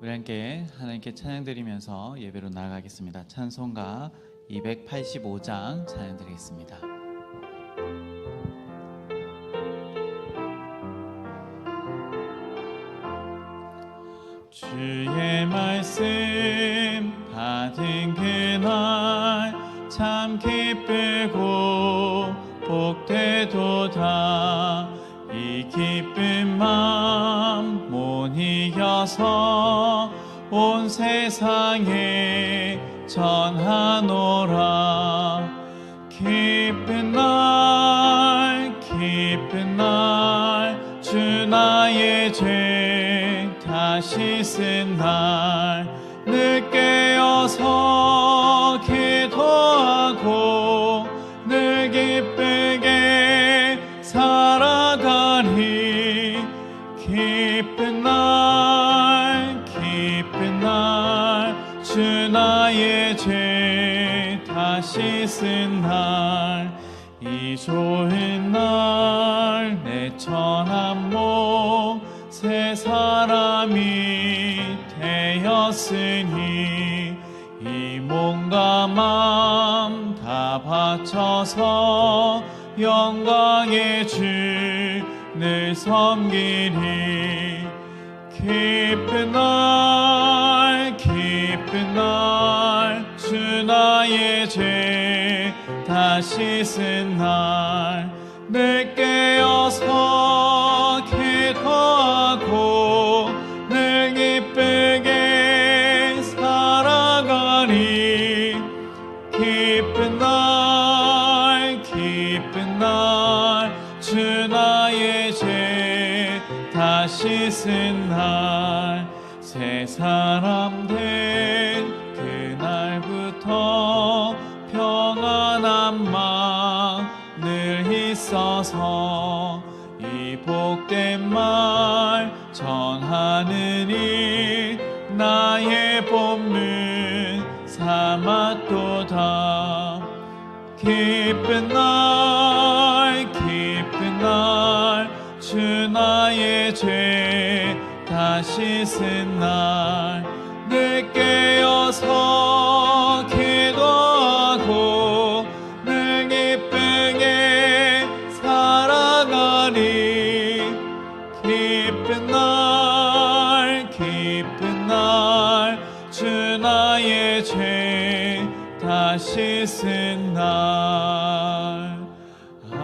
우리 함께 하나님께 찬양 드리면서 예배로 나아가겠습니다. 찬송가 285장 찬양 드리겠습니다. 주의 말씀 받은 그날 참 기쁘고 복되도다. 이 기쁜 마음 못 이겨서 온 세상에 전하노라. 기쁜 날 주 나의 죄 다시 쓴 날 늘 깨어서 기도하고 늘 기쁘게 살아가리. 기쁜 날 주 나의 죄 다시 쓴 날 이 좋은 날 내 천한 목 새 사람이 되었으니 이 몸과 마음 다 바쳐서 영광의 주를 섬기리. 기쁜 날 주 나의 죄 다시 쓴 날 늘 깨어서 기도하고 늘 기쁘게 살아가리. 기쁜 날 주 나의 죄 다시 쓴 날 새 사람 된 그날부터 평안한 마음 늘 있어서 이 복된 말 전하느니 나의 본문 삼았도다. 기쁜 날 주 나의 죄 다시 쓴 날 늘 깨어서 기도하고 늘 기쁘게 살아가리. 기쁜 날 주 나의 죄 다시 쓴 날. 아멘.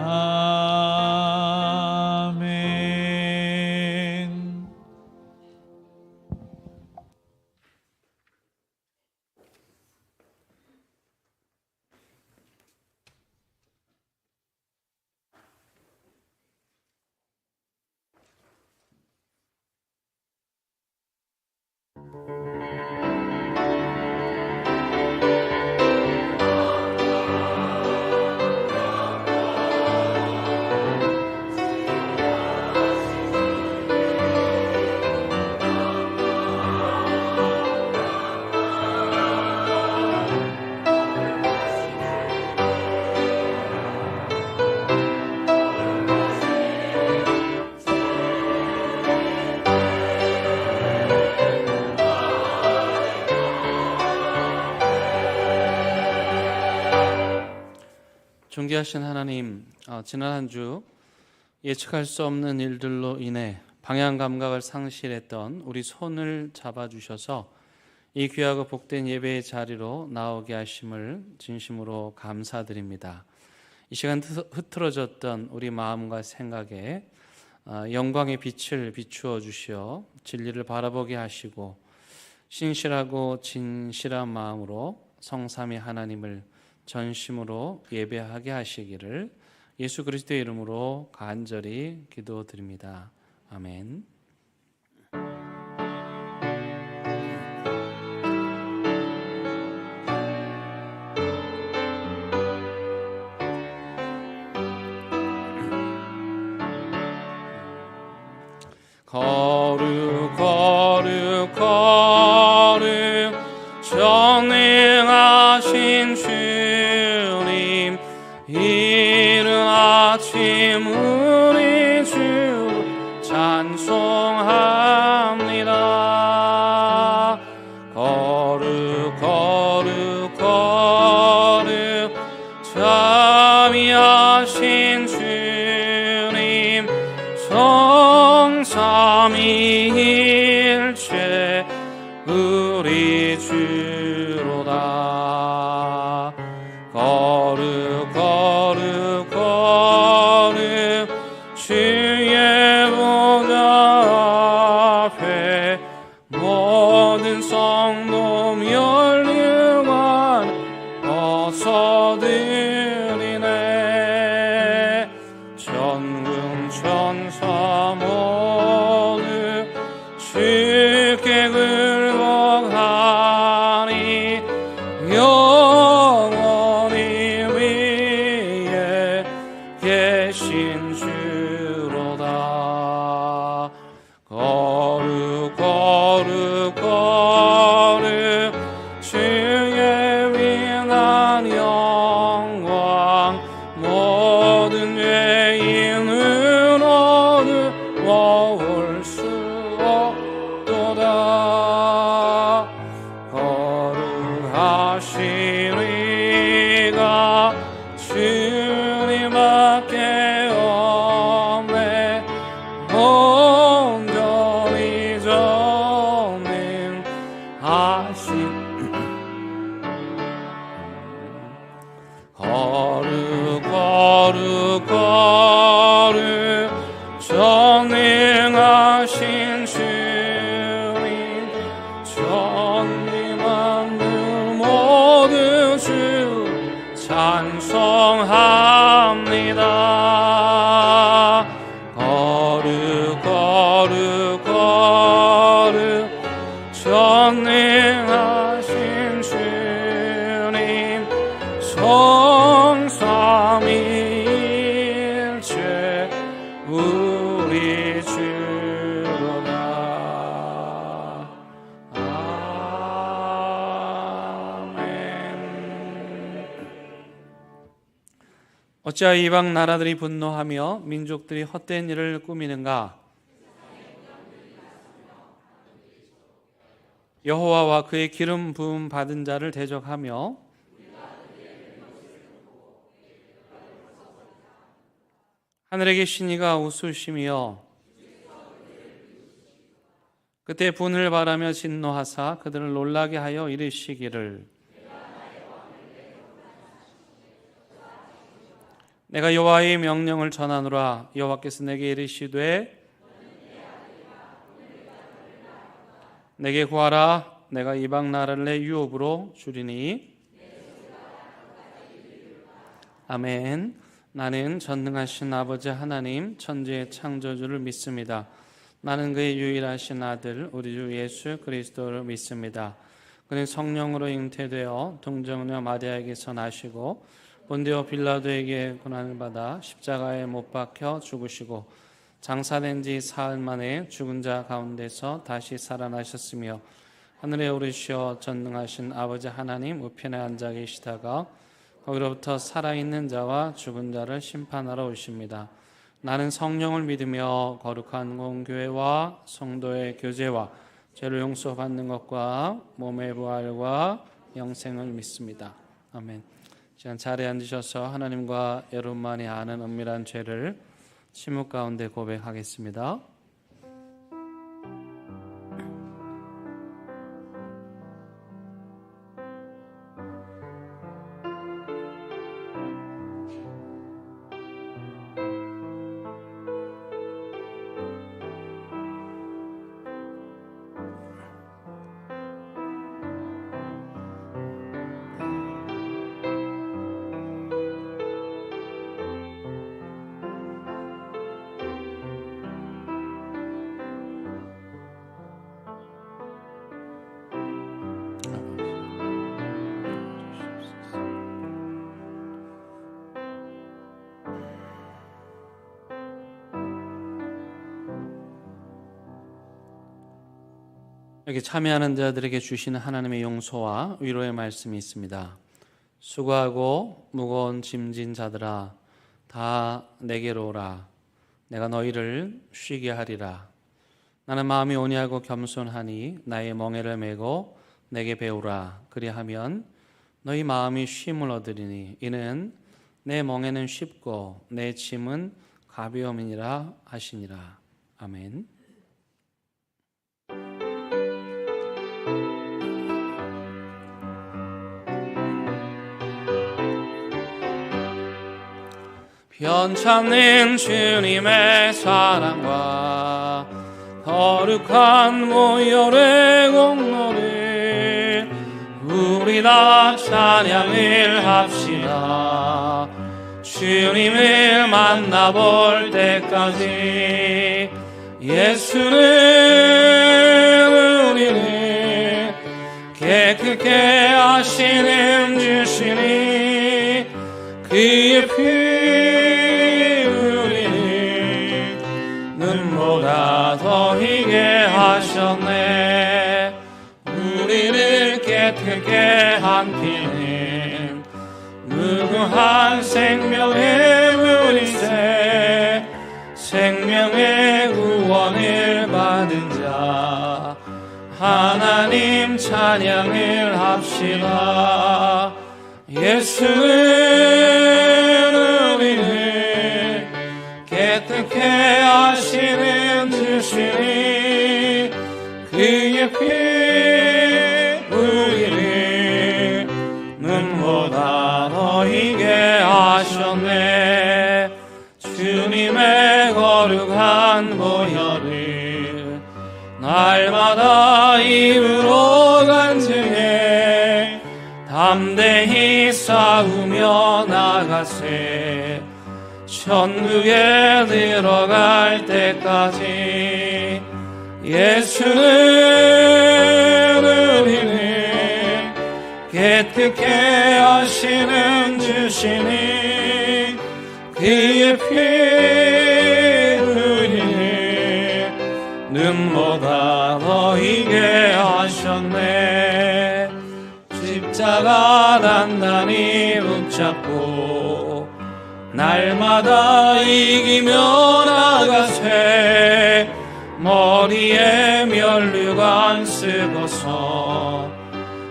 존귀하신 하나님, 지난 한 주 예측할 수 없는 일들로 인해 방향 감각을 상실했던 우리 손을 잡아주셔서 이 귀하고 복된 예배의 자리로 나오게 하심을 진심으로 감사드립니다. 이 시간 흐트러졌던 우리 마음과 생각에 영광의 빛을 비추어 주시어 진리를 바라보게 하시고 신실하고 진실한 마음으로 성삼위 하나님을 전심으로 예배하게 하시기를 예수 그리스도의 이름으로 간절히 기도드립니다. 아멘. 거룩 전능하신 주님, 이른 아침 우리 주 찬송합니다. 일체 우리 주로다. 거룩 거룩 거룩 주의 보좌 앞에 모든 성도 멸류관 벗어드리네. 전군 천사 모두 주께 굴복하니 영원히 위에 계신 주로다. 거룩 거룩 거룩 주의 위대한 영광 모든 죄인으로는 모을 수 없도다. 거룩하시리가 주님밖에 없네. 온전히 전능하신 거룩 거룩 거룩 전능하신 주님 전능 만물 모두 주 찬송합니다. 거룩 거룩 거룩 전능하신 주님 성삼위일체 우리 주로다. 아멘. 어찌하여 이방 나라들이 분노하며 민족들이 헛된 일을 꾸미는가? 여호와와 그의 기름 부음 받은 자를 대적하며 하늘에 계신 이가 웃으시며 그때 분을 바라며 진노하사 그들을 놀라게 하여 이르시기를 내가 여호와의 명령을 전하노라. 여호와께서 내게 이르시되 내게 구하라. 내가 이방 나라를 내 유업으로 주리니. 아멘. 나는 전능하신 아버지 하나님 천지의 창조주를 믿습니다. 나는 그의 유일하신 아들 우리 주 예수 그리스도를 믿습니다. 그는 성령으로 잉태되어 동정녀 마리아에게서 나시고 본디오 빌라도에게 고난을 받아 십자가에 못 박혀 죽으시고 장사된 지 사흘 만에 죽은 자 가운데서 다시 살아나셨으며 하늘에 오르시어 전능하신 아버지 하나님 우편에 앉아 계시다가 거기로부터 살아있는 자와 죽은 자를 심판하러 오십니다. 나는 성령을 믿으며 거룩한 공교회와 성도의 교제와 죄를 용서받는 것과 몸의 부활과 영생을 믿습니다. 아멘. 시간 자리에 앉으셔서 하나님과 여러분만이 아는 은밀한 죄를 침묵 가운데 고백하겠습니다. 여기 참여하는 자들에게 주시는 하나님의 용서와 위로의 말씀이 있습니다. 수고하고 무거운 짐진 자들아 다 내게로 오라. 내가 너희를 쉬게 하리라. 나는 마음이 온유하고 겸손하니 나의 멍에를 메고 내게 배우라. 그리하면 너희 마음이 쉼을 얻으리니 이는 내 멍에는 쉽고 내 짐은 가벼움이니라 하시니라. 아멘. 편찮는 주님의 사랑과 거룩한 모혈의 공로를 우리 다 찬양을 합시다. 주님을 만나볼 때까지 예수는 우리를 깨끗게 하시는 주시니 그의 피 우리를 눈보다 더 희게 하셨네. 우리를 깨끗게 한 피는 무궁한 생명의 물이세. 생명의 구원을 받은 자 하나님 찬양을 합시다. 예수는 우리를 깨끗게 하시는 주시니 그의 피 우리를 눈보다 더 희게 하셨네. 주님의 거룩한 보혈을 날마다 입으로 간증해 담대히 싸우며 나가세. 천국에 들어갈 때까지 예수는 우리를 깨끗게 하시는 주시니 그의 피 우리를 눈보다 더 희게 하셨네. 십자가 단단히 붙잡고 날마다 이기며 나가세. 머리에 면류관 쓰고서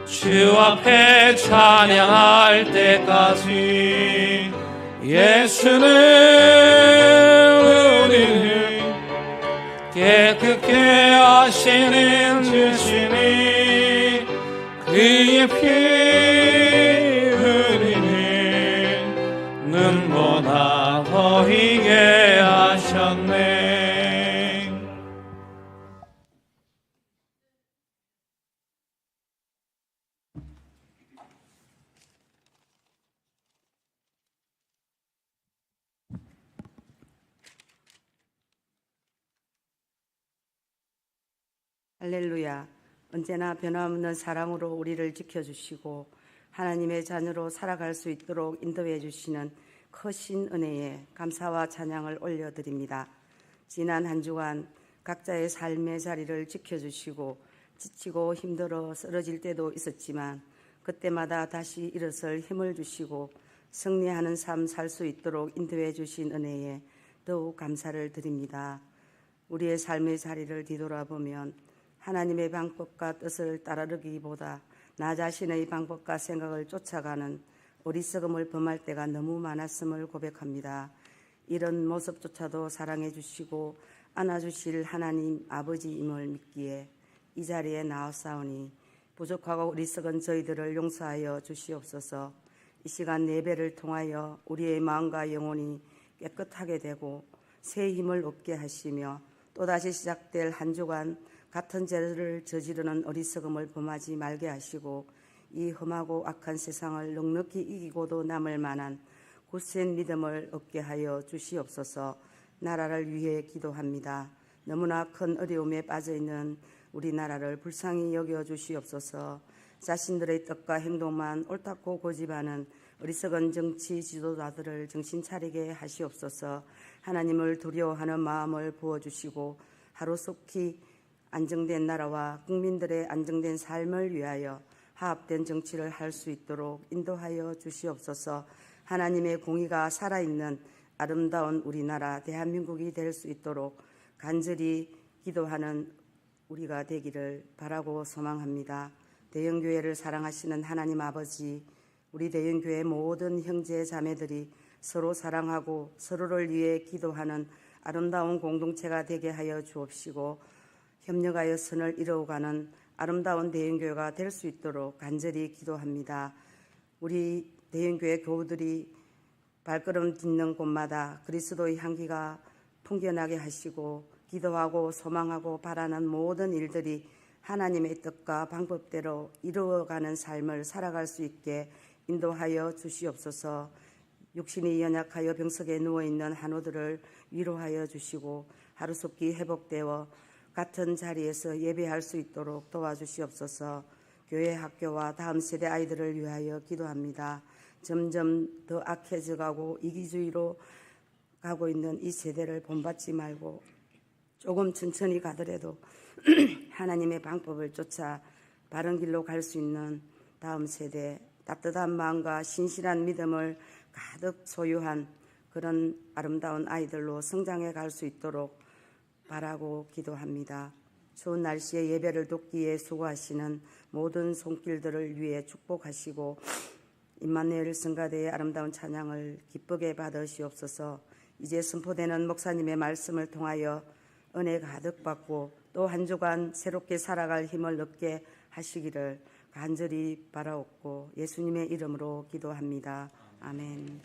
주 앞에 찬양할 때까지 예수는 우리를 깨끗게 하시는 주시니 그의 피 우리를 눈보다 더 희게 하셨네. 할렐루야. 언제나 변함없는 사랑으로 우리를 지켜주시고 하나님의 자녀로 살아갈 수 있도록 인도해 주시는 크신 은혜에 감사와 찬양을 올려드립니다. 지난 한 주간 각자의 삶의 자리를 지켜주시고 지치고 힘들어 쓰러질 때도 있었지만 그때마다 다시 일어설 힘을 주시고 승리하는 삶 살 수 있도록 인도해 주신 은혜에 더욱 감사를 드립니다. 우리의 삶의 자리를 뒤돌아보면 하나님의 방법과 뜻을 따르기보다 나 자신의 방법과 생각을 쫓아가는 어리석음을 범할 때가 너무 많았음을 고백합니다. 이런 모습조차도 사랑해 주시고 안아주실 하나님 아버지임을 믿기에 이 자리에 나왔사오니 부족하고 어리석은 저희들을 용서하여 주시옵소서. 이 시간 예배를 통하여 우리의 마음과 영혼이 깨끗하게 되고 새 힘을 얻게 하시며 또다시 시작될 한 주간 같은 죄를 저지르는 어리석음을 범하지 말게 하시고 이 험하고 악한 세상을 넉넉히 이기고도 남을 만한 굳센 믿음을 얻게 하여 주시옵소서. 나라를 위해 기도합니다. 너무나 큰 어려움에 빠져있는 우리나라를 불쌍히 여겨 주시옵소서. 자신들의 뜻과 행동만 옳다고 고집하는 어리석은 정치 지도자들을 정신 차리게 하시옵소서. 하나님을 두려워하는 마음을 부어주시고 하루속히 안정된 나라와 국민들의 안정된 삶을 위하여 화합된 정치를 할 수 있도록 인도하여 주시옵소서. 하나님의 공의가 살아있는 아름다운 우리나라 대한민국이 될 수 있도록 간절히 기도하는 우리가 되기를 바라고 소망합니다. 대형교회를 사랑하시는 하나님 아버지, 우리 대형교회 모든 형제 자매들이 서로 사랑하고 서로를 위해 기도하는 아름다운 공동체가 되게 하여 주옵시고 협력하여 선을 이루어가는 아름다운 대형교회가 될 수 있도록 간절히 기도합니다. 우리 대형교회 교우들이 발걸음 딛는 곳마다 그리스도의 향기가 풍겨나게 하시고 기도하고 소망하고 바라는 모든 일들이 하나님의 뜻과 방법대로 이루어가는 삶을 살아갈 수 있게 인도하여 주시옵소서. 육신이 연약하여 병석에 누워있는 한우들을 위로하여 주시고 하루속히 회복되어 같은 자리에서 예배할 수 있도록 도와주시옵소서. 교회 학교와 다음 세대 아이들을 위하여 기도합니다. 점점 더 악해져가고 이기주의로 가고 있는 이 세대를 본받지 말고 조금 천천히 가더라도 하나님의 방법을 쫓아 바른 길로 갈 수 있는 다음 세대, 따뜻한 마음과 신실한 믿음을 가득 소유한 그런 아름다운 아이들로 성장해 갈 수 있도록 바라고 기도합니다. 추운 날씨에 예배를 돕기에 수고하시는 모든 손길들을 위해 축복하시고 임마누엘 성가대의 아름다운 찬양을 기쁘게 받으시옵소서. 이제 선포되는 목사님의 말씀을 통하여 은혜 가득 받고 또 한 주간 새롭게 살아갈 힘을 얻게 하시기를 간절히 바라옵고 예수님의 이름으로 기도합니다. 아멘.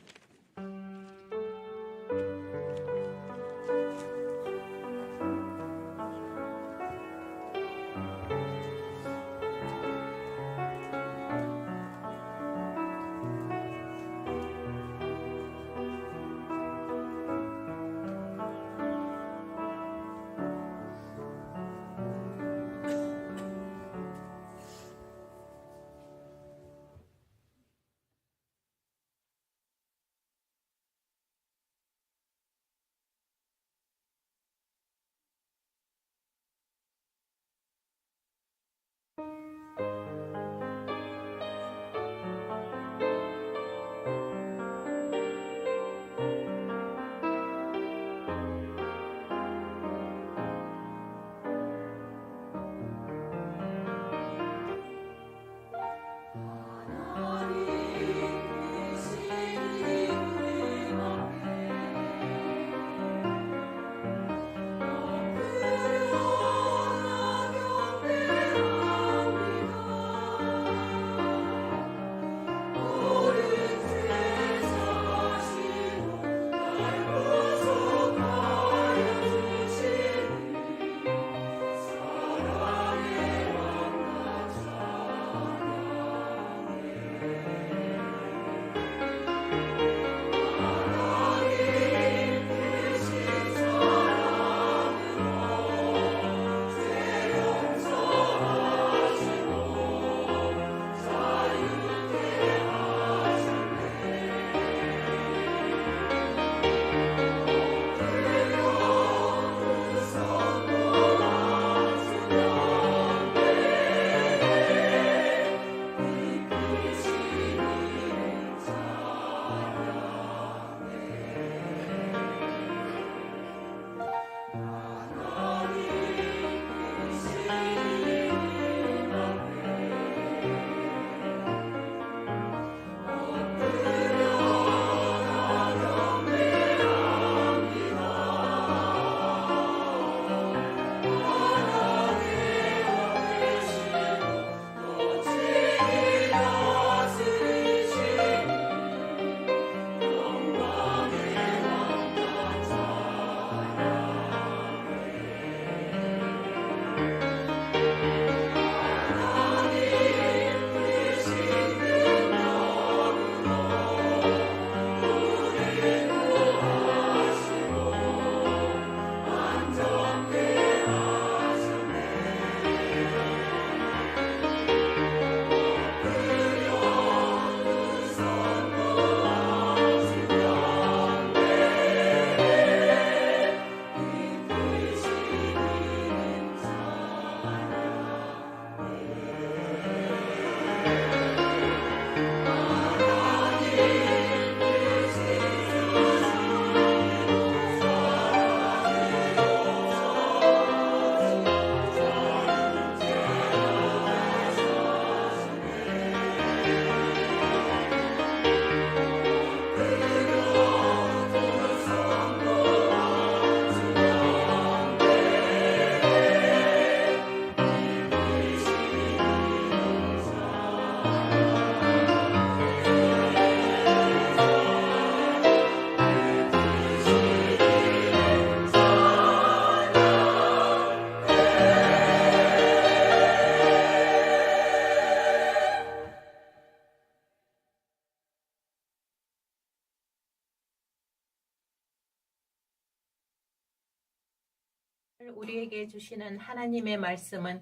우리에게 주시는 하나님의 말씀은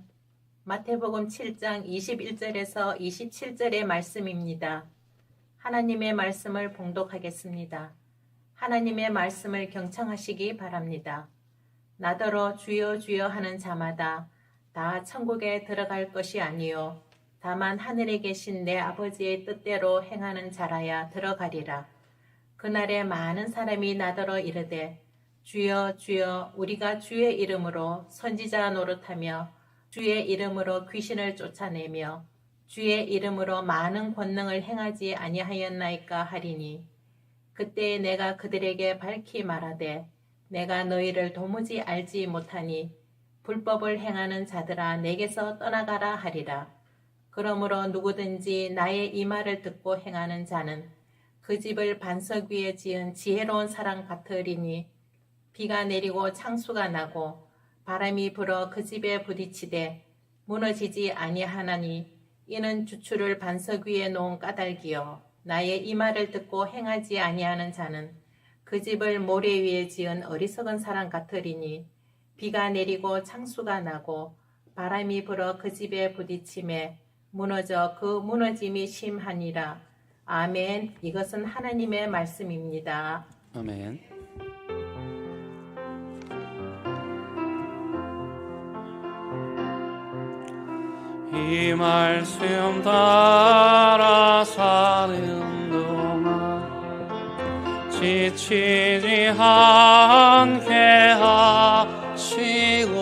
마태복음 7장 21절에서 27절의 말씀입니다. 하나님의 말씀을 봉독하겠습니다. 하나님의 말씀을 경청하시기 바랍니다. 나더러 주여 주여 하는 자마다 다 천국에 들어갈 것이 아니요 다만 하늘에 계신 내 아버지의 뜻대로 행하는 자라야 들어가리라. 그날에 많은 사람이 나더러 이르되 주여 주여 우리가 주의 이름으로 선지자 노릇하며 주의 이름으로 귀신을 쫓아내며 주의 이름으로 많은 권능을 행하지 아니하였나이까 하리니 그때에 내가 그들에게 밝히 말하되 내가 너희를 도무지 알지 못하니 불법을 행하는 자들아 내게서 떠나가라 하리라. 그러므로 누구든지 나의 이 말을 듣고 행하는 자는 그 집을 반석 위에 지은 지혜로운 사람 같으리니 비가 내리고 창수가 나고 바람이 불어 그 집에 부딪히되 무너지지 아니하나니 이는 주추를 반석 위에 놓은 까닭이요 나의 이 말을 듣고 행하지 아니하는 자는 그 집을 모래 위에 지은 어리석은 사람 같으리니 비가 내리고 창수가 나고 바람이 불어 그 집에 부딪힘에 무너져 그 무너짐이 심하니라. 아멘. 이것은 하나님의 말씀입니다. 아멘. 이 말씀 따라 사는 동안 지치지 않게 하시고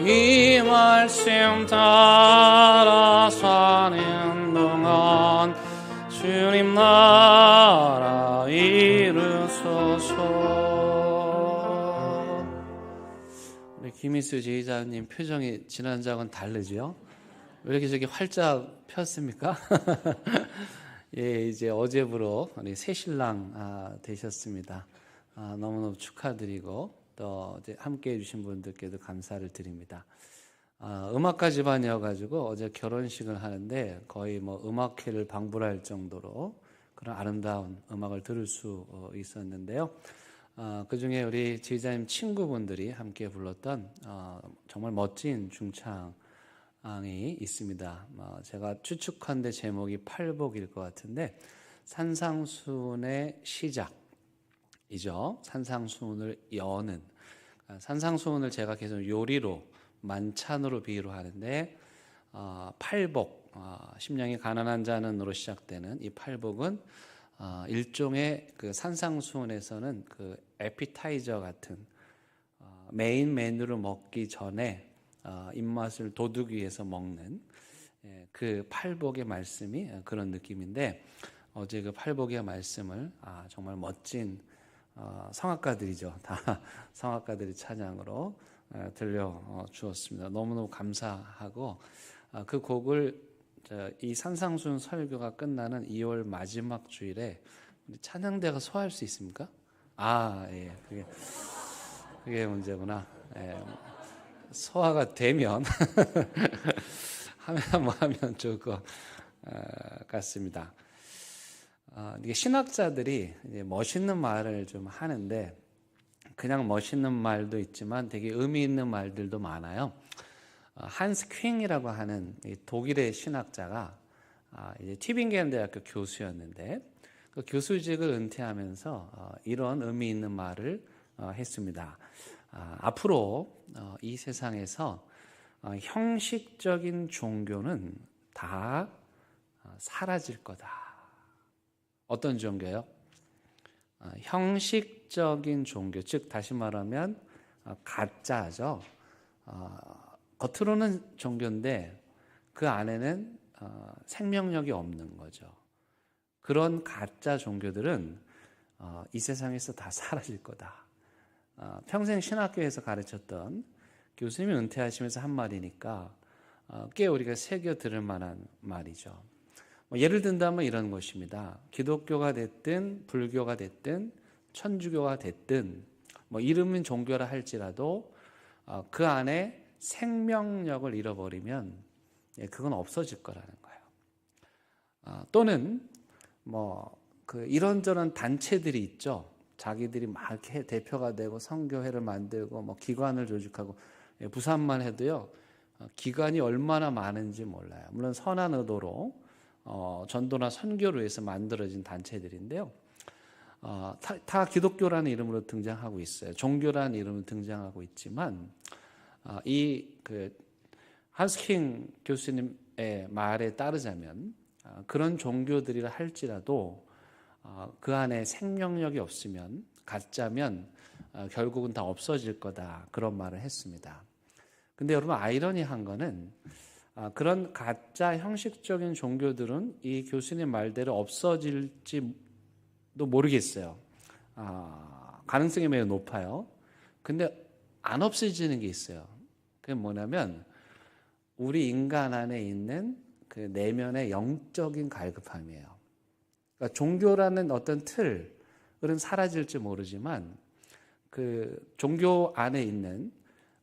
이 말씀 따라 사는 동안 주님 나라 이루소서. 우리 김희수 제자님 표정이 지난주하고는 다르죠? 왜 이렇게 저기 활짝 폈습니까? 예, 이제 어제부로 우리 새신랑 되셨습니다. 너무너무 축하드리고 또 이제 함께해 주신 분들께도 감사를 드립니다. 음악가 집안이어가지고 어제 결혼식을 하는데 거의 뭐 음악회를 방불할 정도로 그런 아름다운 음악을 들을 수 있었는데요. 그 중에 우리 제자님 친구분들이 함께 불렀던 정말 멋진 중창이 있습니다. 제가 추측한데 제목이 팔복일 것 같은데 산상수훈의 시작이죠. 산상수훈을 여는 산상수훈을 제가 계속 요리로 만찬으로 비유로 하는데 팔복 심령이 가난한 자는으로 시작되는 이 팔복은 일종의 그 산상수훈에서는 그 에피타이저 같은 메인 메뉴를 먹기 전에 입맛을 돋우기 위해서 먹는 그 팔복의 말씀이 그런 느낌인데 어제 그 팔복의 말씀을 정말 멋진 성악가들이죠. 다 성악가들이 찬양으로 들려 주었습니다. 너무너무 감사하고 그 곡을 이 산상수훈 설교가 끝나는 2월 마지막 주일에 찬양대가 소화할 수 있습니까? 예, 그게 문제구나. 예, 소화가 되면 하면 좋을 것 같습니다. 이게 신학자들이 이제 멋있는 말을 좀 하는데 그냥 멋있는 말도 있지만 되게 의미 있는 말들도 많아요. 한스 퀸이라고 하는 독일의 신학자가 이제 튜빙겐 대학교 교수였는데 그 교수직을 은퇴하면서 이런 의미 있는 말을 했습니다. 앞으로 이 세상에서 형식적인 종교는 다 사라질 거다. 어떤 종교요? 형식적인 종교, 즉 다시 말하면 가짜죠. 겉으로는 종교인데 그 안에는 생명력이 없는 거죠. 그런 가짜 종교들은 이 세상에서 다 사라질 거다. 평생 신학교에서 가르쳤던 교수님이 은퇴하시면서 한 말이니까 꽤 우리가 새겨 들을 만한 말이죠. 예를 든다면 이런 것입니다. 기독교가 됐든 불교가 됐든 천주교가 됐든 이름은 종교라 할지라도 그 안에 생명력을 잃어버리면 그건 없어질 거라는 거예요. 또는 그 이런저런 단체들이 있죠. 자기들이 막 이렇게 대표가 되고 선교회를 만들고 뭐 기관을 조직하고, 부산만 해도요 기관이 얼마나 많은지 몰라요. 물론 선한 의도로 전도나 선교를 위해서 만들어진 단체들인데요. 다 기독교라는 이름으로 등장하고 있어요. 종교라는 이름으로 등장하고 있지만 한스킹 교수님의 말에 따르자면 그런 종교들이라 할지라도 그 안에 생명력이 없으면, 가짜면 결국은 다 없어질 거다, 그런 말을 했습니다. 근데 여러분, 아이러니한 거는 그런 가짜 형식적인 종교들은 이 교수님 말대로 없어질지도 모르겠어요. 가능성이 매우 높아요. 근데 안 없어지는 게 있어요. 그게 뭐냐면 우리 인간 안에 있는 그 내면의 영적인 갈급함이에요. 그러니까 종교라는 어떤 틀은 사라질지 모르지만 그 종교 안에 있는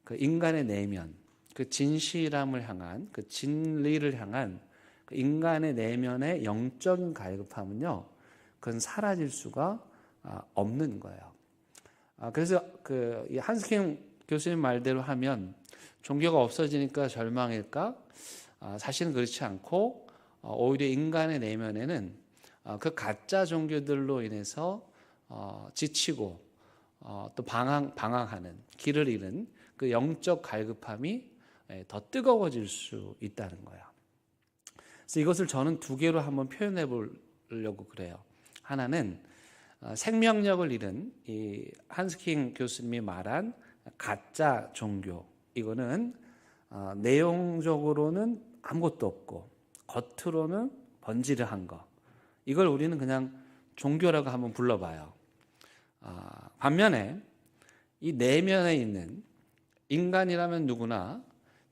그 인간의 내면, 그 진실함을 향한, 그 진리를 향한 그 인간의 내면의 영적인 갈급함은요, 그건 사라질 수가 없는 거예요. 그래서 이 한스킹 교수님 말대로 하면 종교가 없어지니까 절망일까? 사실은 그렇지 않고 오히려 인간의 내면에는 그 가짜 종교들로 인해서 지치고 또 방황하는, 길을 잃은 그 영적 갈급함이 더 뜨거워질 수 있다는 거예요. 그래서 이것을 저는 두 개로 한번 표현해 보려고 그래요. 하나는 생명력을 잃은 이 한스킹 교수님이 말한 가짜 종교, 이거는 내용적으로는 아무것도 없고 겉으로는 번지르한 거, 이걸 우리는 그냥 종교라고 한번 불러봐요. 반면에 이 내면에 있는, 인간이라면 누구나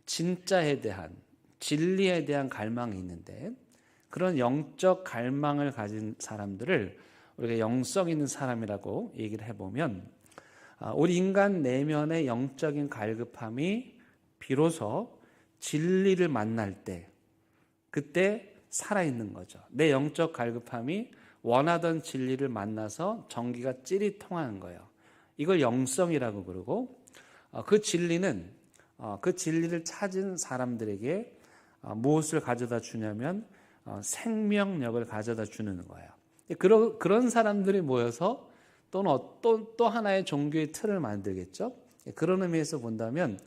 진짜에 대한, 진리에 대한 갈망이 있는데, 그런 영적 갈망을 가진 사람들을 우리가 영성 있는 사람이라고 얘기를 해보면, 우리 인간 내면의 영적인 갈급함이 비로소 진리를 만날 때, 그때 살아있는 거죠. 내 영적 갈급함이 원하던 진리를 만나서 전기가 찌릿 통하는 거예요. 이걸 영성이라고 그러고, 그 진리는 그 진리를 찾은 사람들에게 무엇을 가져다 주냐면 생명력을 가져다 주는 거예요. 그런 사람들이 모여서 또 하나의 종교의 틀을 만들겠죠. 그런 의미에서 본다면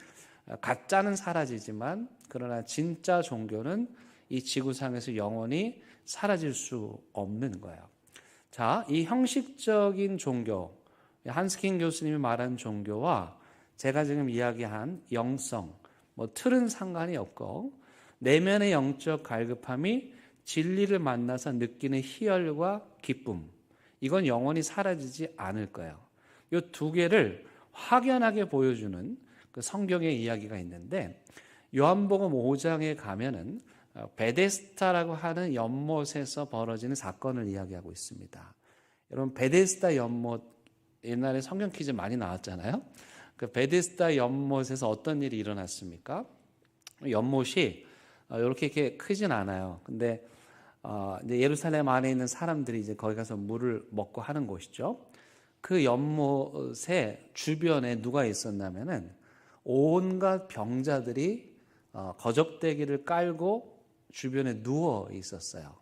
가짜는 사라지지만 그러나 진짜 종교는 이 지구상에서 영원히 사라질 수 없는 거예요. 자, 이 형식적인 종교, 한스킹 교수님이 말한 종교와 제가 지금 이야기한 영성, 틀은 상관이 없고 내면의 영적 갈급함이 진리를 만나서 느끼는 희열과 기쁨, 이건 영원히 사라지지 않을 거예요. 이 두 개를 확연하게 보여주는 그 성경의 이야기가 있는데, 요한복음 5장에 가면은 베데스다라고 하는 연못에서 벌어지는 사건을 이야기하고 있습니다. 여러분, 베데스다 연못, 옛날에 성경 퀴즈 많이 나왔잖아요. 그 베데스다 연못에서 어떤 일이 일어났습니까? 연못이 이렇게 크진 않아요. 근데 이제 예루살렘 안에 있는 사람들이 이제 거기 가서 물을 먹고 하는 곳이죠. 그 연못의 주변에 누가 있었냐면은 온갖 병자들이 거적대기를 깔고 주변에 누워 있었어요.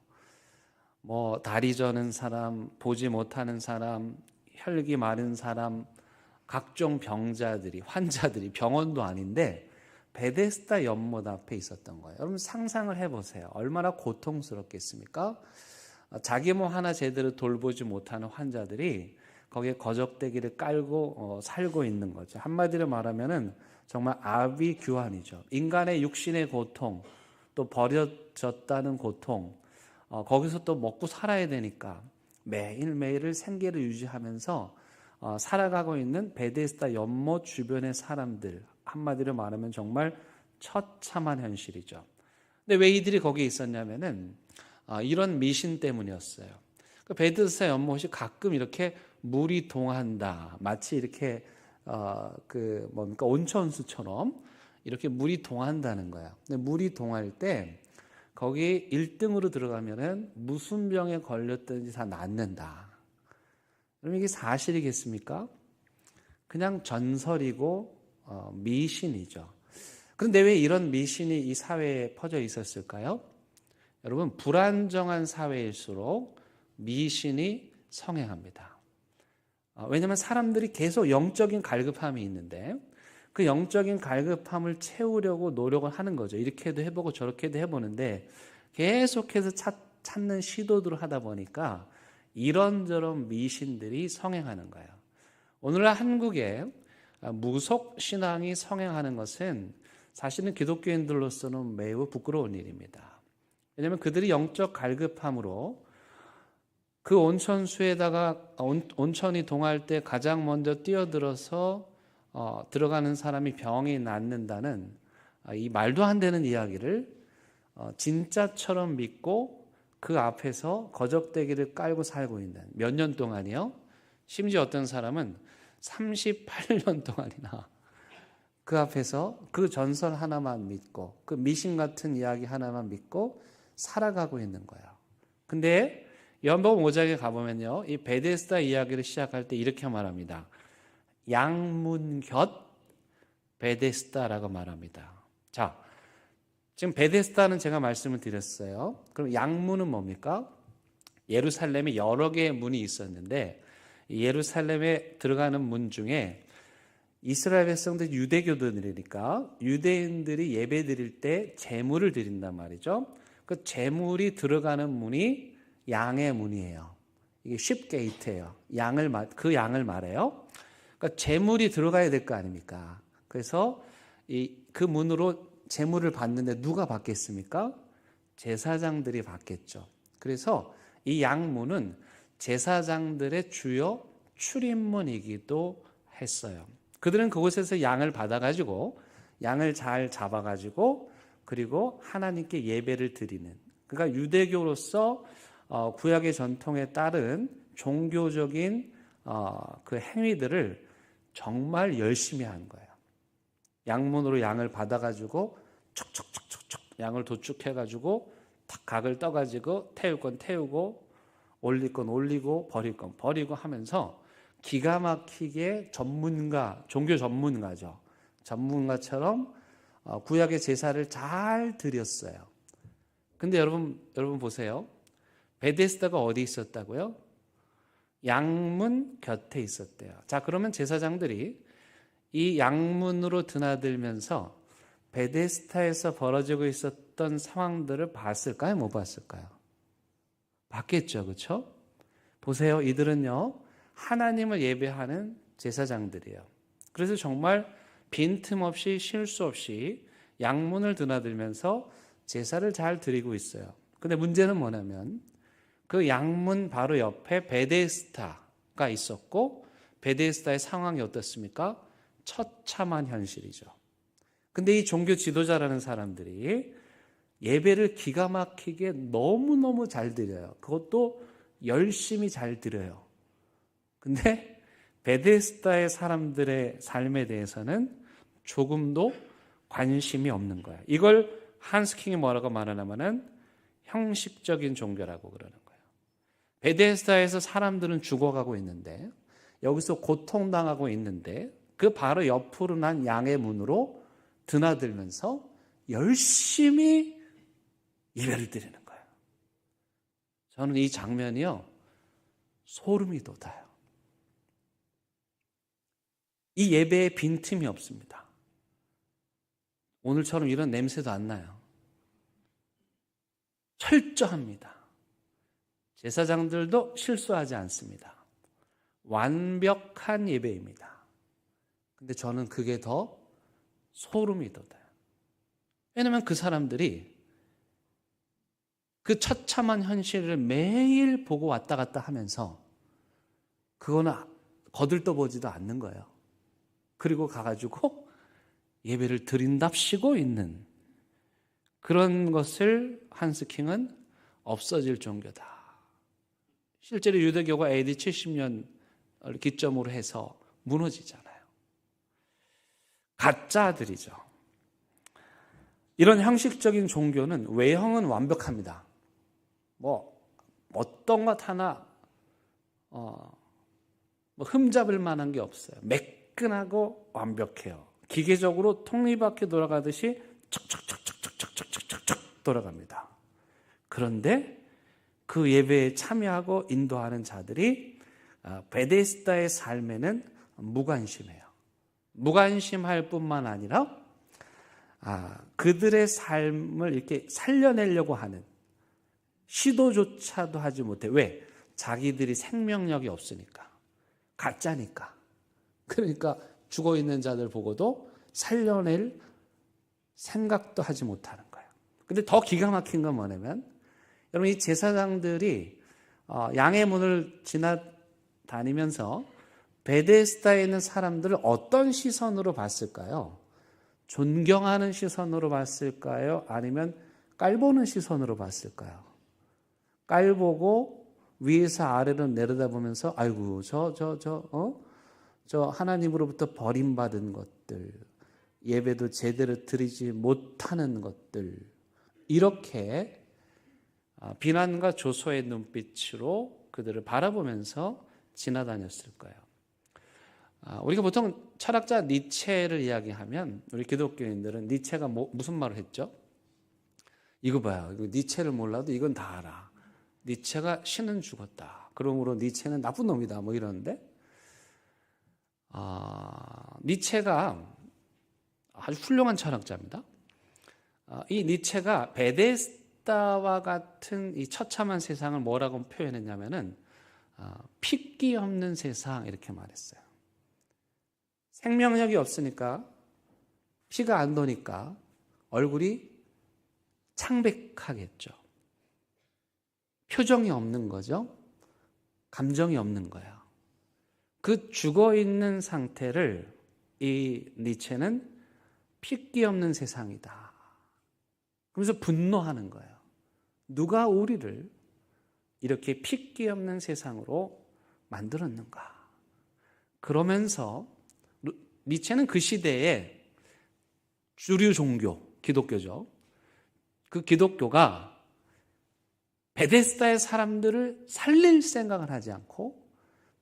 다리 저는 사람, 보지 못하는 사람, 혈기 마른 사람, 각종 병자들이, 환자들이, 병원도 아닌데 베데스다 연못 앞에 있었던 거예요. 여러분 상상을 해보세요. 얼마나 고통스럽겠습니까? 자기 몸 하나 제대로 돌보지 못하는 환자들이 거기에 거적대기를 깔고 살고 있는 거죠. 한마디로 말하면은 정말 아비규환이죠. 인간의 육신의 고통, 또 버려졌다는 고통, 거기서 또 먹고 살아야 되니까 매일매일을 생계를 유지하면서 살아가고 있는 베데스다 연못 주변의 사람들, 한마디로 말하면 정말 처참한 현실이죠. 근데 왜 이들이 거기에 있었냐면은 이런 미신 때문이었어요. 베데스다 연못이 가끔 이렇게 물이 동한다, 마치 이렇게 온천수처럼 이렇게 물이 동한다는 거야. 근데 물이 동할 때 거기 1등으로 들어가면은 무슨 병에 걸렸든지 다 낫는다. 그럼 이게 사실이겠습니까? 그냥 전설이고 미신이죠. 그런데 왜 이런 미신이 이 사회에 퍼져 있었을까요? 여러분, 불안정한 사회일수록 미신이 성행합니다. 왜냐하면 사람들이 계속 영적인 갈급함이 있는데 그 영적인 갈급함을 채우려고 노력을 하는 거죠. 이렇게도 해보고 저렇게도 해보는데 계속해서 찾는 시도들을 하다 보니까 이런저런 미신들이 성행하는 거예요. 오늘날 한국에 무속 신앙이 성행하는 것은 사실은 기독교인들로서는 매우 부끄러운 일입니다. 왜냐하면 그들이 영적 갈급함으로 그 온천수에다가 온천이 동할 때 가장 먼저 뛰어들어서 들어가는 사람이 병이 낫는다는 이 말도 안 되는 이야기를 진짜처럼 믿고 그 앞에서 거적대기를 깔고 살고 있는 몇 년 동안이요. 심지어 어떤 사람은 38년 동안이나 그 앞에서 그 전설 하나만 믿고 그 미신 같은 이야기 하나만 믿고 살아가고 있는 거예요. 근데 요한복음 5장에 가보면요, 이 베데스다 이야기를 시작할 때 이렇게 말합니다. 양문곁 베데스다라고 말합니다. 자, 지금 베데스다는 제가 말씀을 드렸어요. 그럼 양문은 뭡니까? 예루살렘에 여러 개의 문이 있었는데 예루살렘에 들어가는 문 중에 이스라엘 백성들 유대교도들이니까 유대인들이 예배 드릴 때 제물을 드린단 말이죠. 그 제물이 들어가는 문이 양의 문이에요. 이게 쉽게이트예요. 그 양을 말해요. 그러니까 제물이 들어가야 될 거 아닙니까? 그래서 그 문으로 제물을 받는데 누가 받겠습니까? 제사장들이 받겠죠. 그래서 이 양문은 제사장들의 주요 출입문이기도 했어요. 그들은 그곳에서 양을 받아가지고 양을 잘 잡아가지고 그리고 하나님께 예배를 드리는, 그러니까 유대교로서 구약의 전통에 따른 종교적인 그 행위들을 정말 열심히 한 거예요. 양문으로 양을 받아가지고 촉촉촉촉촉 양을 도축해가지고 탁 각을 떠가지고 태울 건 태우고 올릴 건 올리고 버릴 건 버리고 하면서 기가 막히게 종교 전문가죠. 전문가처럼 구약의 제사를 잘 드렸어요. 근데 여러분 보세요. 베데스다가 어디 있었다고요? 양문 곁에 있었대요. 자, 그러면 제사장들이 이 양문으로 드나들면서 베데스다에서 벌어지고 있었던 상황들을 봤을까요? 못 봤을까요? 봤겠죠, 그렇죠? 보세요, 이들은요 하나님을 예배하는 제사장들이에요. 그래서 정말 빈틈없이 실수 없이 양문을 드나들면서 제사를 잘 드리고 있어요. 근데 문제는 뭐냐면 그 양문 바로 옆에 베데스다가 있었고 베데스다의 상황이 어떻습니까? 처참한 현실이죠. 근데 이 종교 지도자라는 사람들이 예배를 기가 막히게 너무너무 잘 드려요. 그것도 열심히 잘 드려요. 근데 베데스다의 사람들의 삶에 대해서는 조금도 관심이 없는 거예요. 이걸 한스킹이 뭐라고 말하냐면은 형식적인 종교라고 그러는 거예요. 베데스다에서 사람들은 죽어가고 있는데 여기서 고통당하고 있는데 그 바로 옆으로 난 양의 문으로 드나들면서 열심히 예배를 드리는 거예요. 저는 이 장면이요 소름이 돋아요. 이 예배에 빈틈이 없습니다. 오늘처럼 이런 냄새도 안 나요. 철저합니다. 제사장들도 실수하지 않습니다. 완벽한 예배입니다. 근데 저는 그게 더 소름이 돋아요. 왜냐하면 그 사람들이 그 처참한 현실을 매일 보고 왔다 갔다 하면서 그거는 거들떠보지도 않는 거예요. 그리고 가가지고 예배를 드린답시고 있는 그런 것을 한스킹은 없어질 종교다. 실제로 유대교가 AD 70년을 기점으로 해서 무너지잖아요. 가짜들이죠. 이런 형식적인 종교는 외형은 완벽합니다. 어떤 것 하나 뭐 흠잡을 만한 게 없어요. 매끈하고 완벽해요. 기계적으로 톱니바퀴 돌아가듯이 척척척척척척척척척 돌아갑니다. 그런데 그 예배에 참여하고 인도하는 자들이 베데스다의 삶에는 무관심해요. 무관심할 뿐만 아니라 그들의 삶을 이렇게 살려내려고 하는 시도조차도 하지 못해. 왜? 자기들이 생명력이 없으니까. 가짜니까. 그러니까 죽어있는 자들 보고도 살려낼 생각도 하지 못하는 거예요. 근데 더 기가 막힌 건 뭐냐면, 여러분, 이 제사장들이 양의 문을 지나다니면서 베데스다에 있는 사람들을 어떤 시선으로 봤을까요? 존경하는 시선으로 봤을까요? 아니면 깔보는 시선으로 봤을까요? 깔보고 위에서 아래로 내려다보면서 아이고 저 하나님으로부터 버림받은 것들, 예배도 제대로 드리지 못하는 것들, 이렇게 비난과 조소의 눈빛으로 그들을 바라보면서 지나다녔을 거예요. 우리가 보통 철학자 니체를 이야기하면 우리 기독교인들은 니체가 무슨 말을 했죠? 이거 봐요. 이거 니체를 몰라도 이건 다 알아. 니체가 신은 죽었다. 그러므로 니체는 나쁜 놈이다. 뭐 이러는데 니체가 아주 훌륭한 철학자입니다. 이 니체가 베데스다와 같은 이 처참한 세상을 뭐라고 표현했냐면은 핏기 없는 세상 이렇게 말했어요. 생명력이 없으니까 피가 안 도니까 얼굴이 창백하겠죠. 표정이 없는 거죠. 감정이 없는 거예요. 그 죽어있는 상태를 이 니체는 핏기 없는 세상이다. 그러면서 분노하는 거예요. 누가 우리를 이렇게 핏기 없는 세상으로 만들었는가. 그러면서 니체는 그 시대에 주류 종교, 기독교죠. 그 기독교가 베데스다의 사람들을 살릴 생각을 하지 않고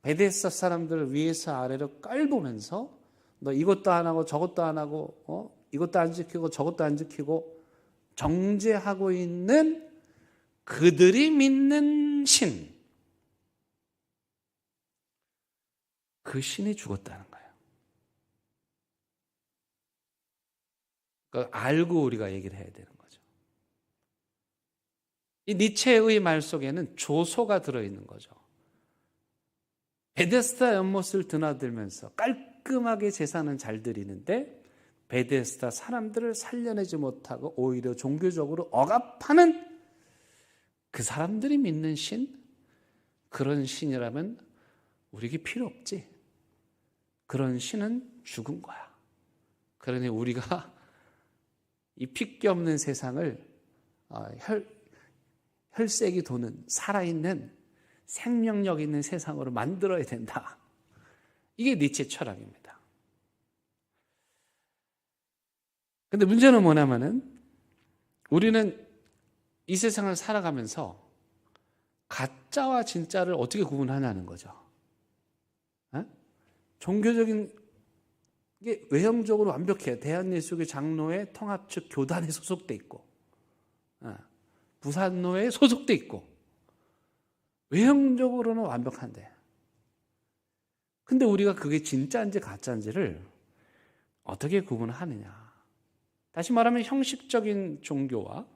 베데스다 사람들을 위에서 아래로 깔보면서 너 이것도 안 하고 저것도 안 하고 이것도 안 지키고 저것도 안 지키고 정죄하고 있는 그들이 믿는 신, 그 신이 죽었다는 거예요. 그러니까 알고 우리가 얘기를 해야 되는 거죠. 이 니체의 말 속에는 조소가 들어있는 거죠. 베데스다 연못을 드나들면서 깔끔하게 제사는 잘 드리는데 베데스다 사람들을 살려내지 못하고 오히려 종교적으로 억압하는 그 사람들이 믿는 신, 그런 신이라면 우리에게 필요 없지. 그런 신은 죽은 거야. 그러니 우리가 이 핏기 없는 세상을 혈색이 도는 살아있는 생명력 있는 세상으로 만들어야 된다. 이게 니체 철학입니다. 근데 문제는 뭐냐면은 우리는 이 세상을 살아가면서 가짜와 진짜를 어떻게 구분하냐는 거죠. 종교적인 게 외형적으로 완벽해요. 대한예수교 장로회 통합측 교단에 소속돼 있고 부산로에 소속돼 있고 외형적으로는 완벽한데, 근데 우리가 그게 진짜인지 가짜인지를 어떻게 구분하느냐. 다시 말하면 형식적인 종교와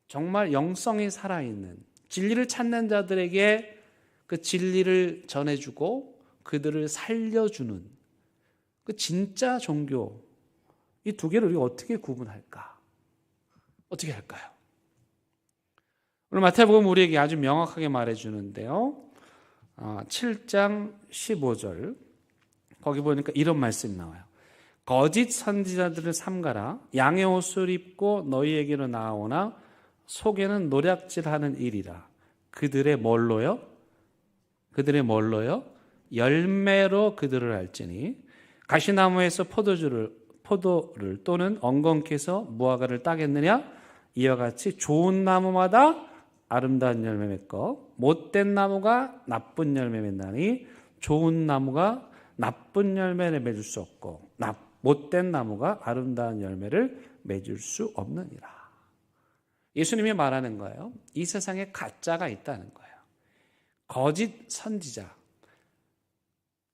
정말 영성이 살아있는 진리를 찾는 자들에게 그 진리를 전해주고 그들을 살려주는 그 진짜 종교, 이 두 개를 우리가 어떻게 구분할까? 어떻게 할까요? 오늘 마태복음 우리에게 아주 명확하게 말해주는데요. 7장 15절 거기 보니까 이런 말씀이 나와요. 거짓 선지자들을 삼가라. 양의 옷을 입고 너희에게로 나오나 속에는 노략질하는 일이라. 그들의 뭘로요? 열매로 그들을 알지니 가시나무에서 포도를 또는 엉겅퀴에서 무화과를 따겠느냐? 이와 같이 좋은 나무마다 아름다운 열매 맺고 못된 나무가 나쁜 열매 맺나니 좋은 나무가 나쁜 열매를 맺을 수 없고 못된 나무가 아름다운 열매를 맺을 수 없느니라. 예수님이 말하는 거예요. 이 세상에 가짜가 있다는 거예요. 거짓 선지자.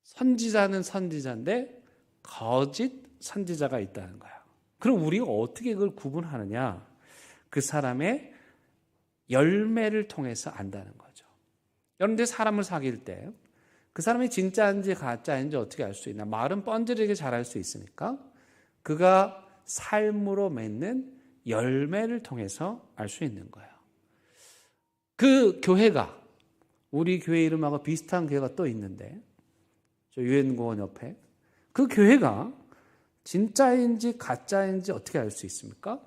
선지자는 선지자인데 거짓 선지자가 있다는 거예요. 그럼 우리가 어떻게 그걸 구분하느냐? 그 사람의 열매를 통해서 안다는 거죠. 여러분들 사람을 사귈 때 그 사람이 진짜인지 가짜인지 어떻게 알 수 있나? 말은 뻔질하게 잘 알 수 있으니까 그가 삶으로 맺는 열매를 통해서 알 수 있는 거예요. 그 교회가 우리 교회 이름하고 비슷한 교회가 또 있는데 저 유엔공원 옆에 그 교회가 진짜인지 가짜인지 어떻게 알 수 있습니까?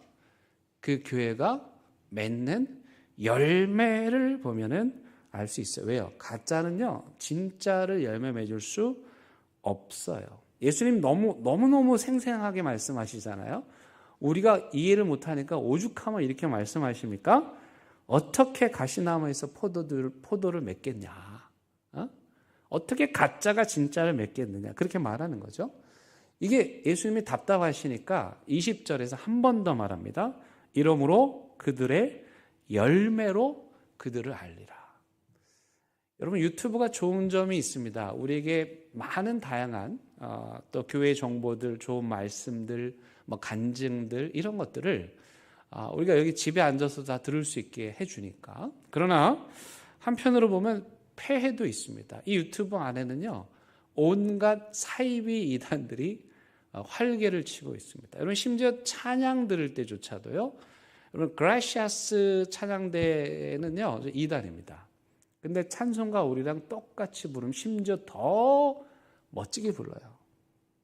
그 교회가 맺는 열매를 보면은 알 수 있어요. 왜요? 가짜는요, 진짜를 열매 맺을 수 없어요. 예수님 너무너무 생생하게 말씀하시잖아요. 우리가 이해를 못하니까 오죽하면 이렇게 말씀하십니까? 어떻게 가시나무에서 포도를 맺겠냐? 어떻게 가짜가 진짜를 맺겠느냐? 그렇게 말하는 거죠. 이게 예수님이 답답하시니까 20절에서 한 번 더 말합니다. 이러므로 그들의 열매로 그들을 알리라. 여러분 유튜브가 좋은 점이 있습니다. 우리에게 많은 다양한 또 교회 정보들, 좋은 말씀들, 뭐 간증들 이런 것들을 우리가 여기 집에 앉아서 다 들을 수 있게 해주니까. 그러나 한편으로 보면 폐해도 있습니다. 이 유튜브 안에는요 온갖 사이비 이단들이 활개를 치고 있습니다. 여러분 심지어 찬양 들을 때조차도요. 여러분 그라시아스 찬양대는요 이단입니다. 근데 찬송가 우리랑 똑같이 부르면 심지어 더 멋지게 불러요.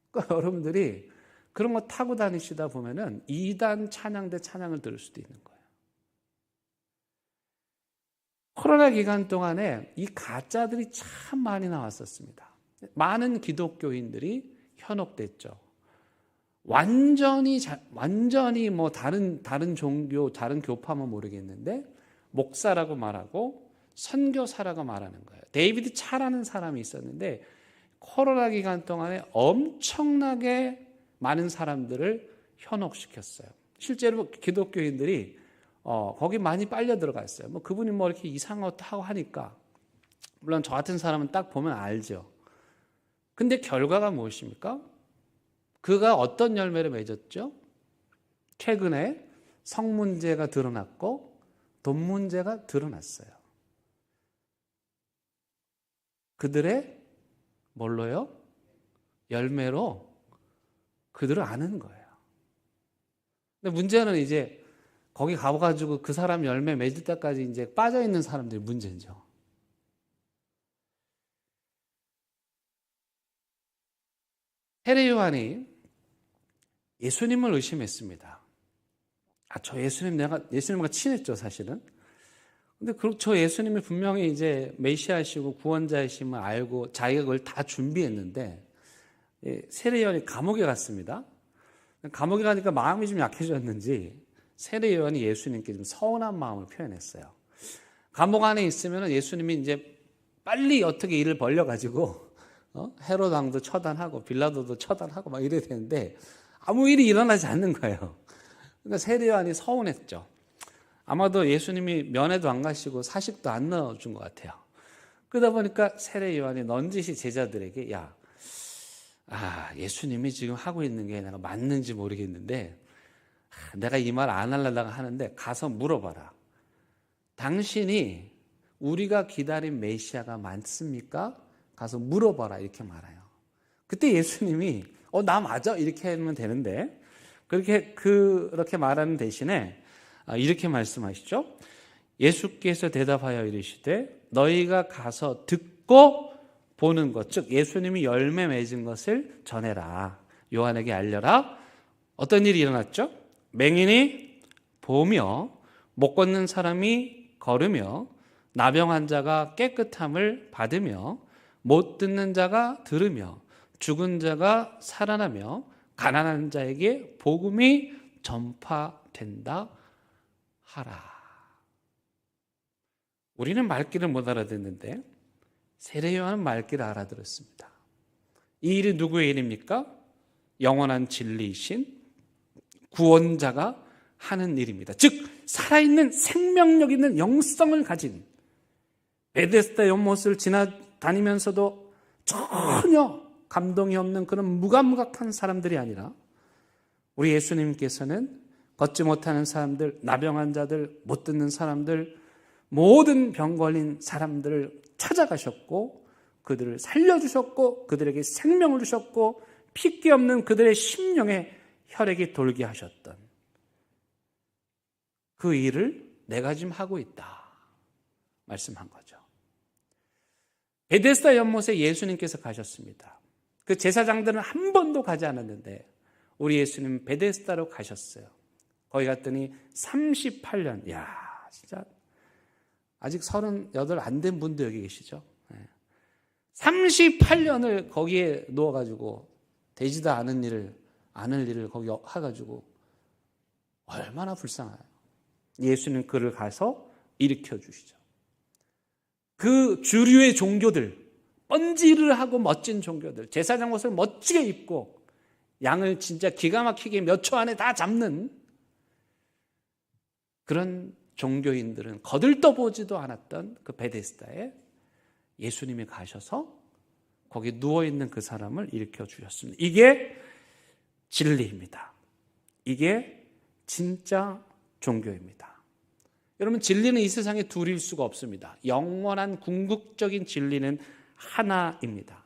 그러니까 여러분들이 그런 거 타고 다니시다 보면은 이단 찬양대 찬양을 들을 수도 있는 거예요. 코로나 기간 동안에 이 가짜들이 참 많이 나왔었습니다. 많은 기독교인들이 현혹됐죠. 완전히 뭐 다른 종교, 다른 교파면 모르겠는데 목사라고 말하고 선교사라고 말하는 거예요. 데이비드 차라는 사람이 있었는데 코로나 기간 동안에 엄청나게 많은 사람들을 현혹시켰어요. 실제로 기독교인들이 거기 많이 빨려 들어갔어요. 뭐 그분이 뭐 이렇게 이상하고 하니까 물론 저 같은 사람은 딱 보면 알죠. 근데 결과가 무엇입니까? 그가 어떤 열매를 맺었죠? 최근에 성 문제가 드러났고 돈 문제가 드러났어요. 그들의 뭘로요? 열매로 그들을 아는 거예요. 근데 문제는 이제 거기 가가지고 그 사람 열매 맺을 때까지 이제 빠져 있는 사람들이 문제죠. 세례 요한이 예수님을 의심했습니다. 저 예수님과 친했죠, 사실은. 근데 저 예수님이 분명히 이제 메시아시고 구원자이심을 알고 자기가 그걸 다 준비했는데 세례 요한이 감옥에 갔습니다. 감옥에 가니까 마음이 좀 약해졌는지 세례 요한이 예수님께 좀 서운한 마음을 표현했어요. 감옥 안에 있으면 예수님이 이제 빨리 어떻게 일을 벌려가지고 헤롯 왕도 처단하고 빌라도도 처단하고 막 이래야 되는데 아무 일이 일어나지 않는 거예요. 그러니까 세례 요한이 서운했죠. 아마도 예수님이 면회도 안 가시고 사식도 안 넣어준 것 같아요. 그러다 보니까 세례 요한이 넌지시 제자들에게 예수님이 지금 하고 있는 게 내가 맞는지 모르겠는데 내가 이 말 안 하려다가 하는데 가서 물어봐라. 당신이 우리가 기다린 메시아가 맞습니까? 가서 물어봐라 이렇게 말해요. 그때 예수님이 나 맞아 이렇게 하면 되는데 그렇게 말하는 대신에 이렇게 말씀하시죠. 예수께서 대답하여 이르시되 너희가 가서 듣고 보는 것, 즉 예수님이 열매 맺은 것을 전해라. 요한에게 알려라. 어떤 일이 일어났죠? 맹인이 보며 못 걷는 사람이 걸으며 나병 자가 깨끗함을 받으며 못 듣는 자가 들으며 죽은 자가 살아나며 가난한 자에게 복음이 전파된다 하라. 우리는 말귀를 못 알아듣는데 세례 요한은 말귀를 알아들었습니다. 이 일이 누구의 일입니까? 영원한 진리이신 구원자가 하는 일입니다. 즉 살아있는 생명력 있는 영성을 가진 베데스다 연못을 지나다니면서도 전혀 감동이 없는 그런 무감각한 사람들이 아니라 우리 예수님께서는 걷지 못하는 사람들, 나병 환자들, 못 듣는 사람들, 모든 병 걸린 사람들을 찾아가셨고 그들을 살려주셨고 그들에게 생명을 주셨고 핏기 없는 그들의 심령에 혈액이 돌게 하셨던 그 일을 내가 지금 하고 있다 말씀한 거죠. 베데스다 연못에 예수님께서 가셨습니다. 그 제사장들은 한 번도 가지 않았는데 우리 예수님 베데스다로 가셨어요. 거기 갔더니 38년, 야 진짜 아직 38 안 된 분도 여기 계시죠. 38년을 거기에 누워가지고 되지도 않을 일을 거기 해가지고 얼마나 불쌍해요. 예수님 그를 가서 일으켜 주시죠. 그 주류의 종교들, 번지를 하고 멋진 종교들, 제사장 옷을 멋지게 입고 양을 진짜 기가 막히게 몇 초 안에 다 잡는 그런 종교인들은 거들떠보지도 않았던 그 베데스다에 예수님이 가셔서 거기 누워있는 그 사람을 일으켜 주셨습니다. 이게 진리입니다. 이게 진짜 종교입니다. 여러분 진리는 이 세상에 둘일 수가 없습니다. 영원한 궁극적인 진리는 하나입니다.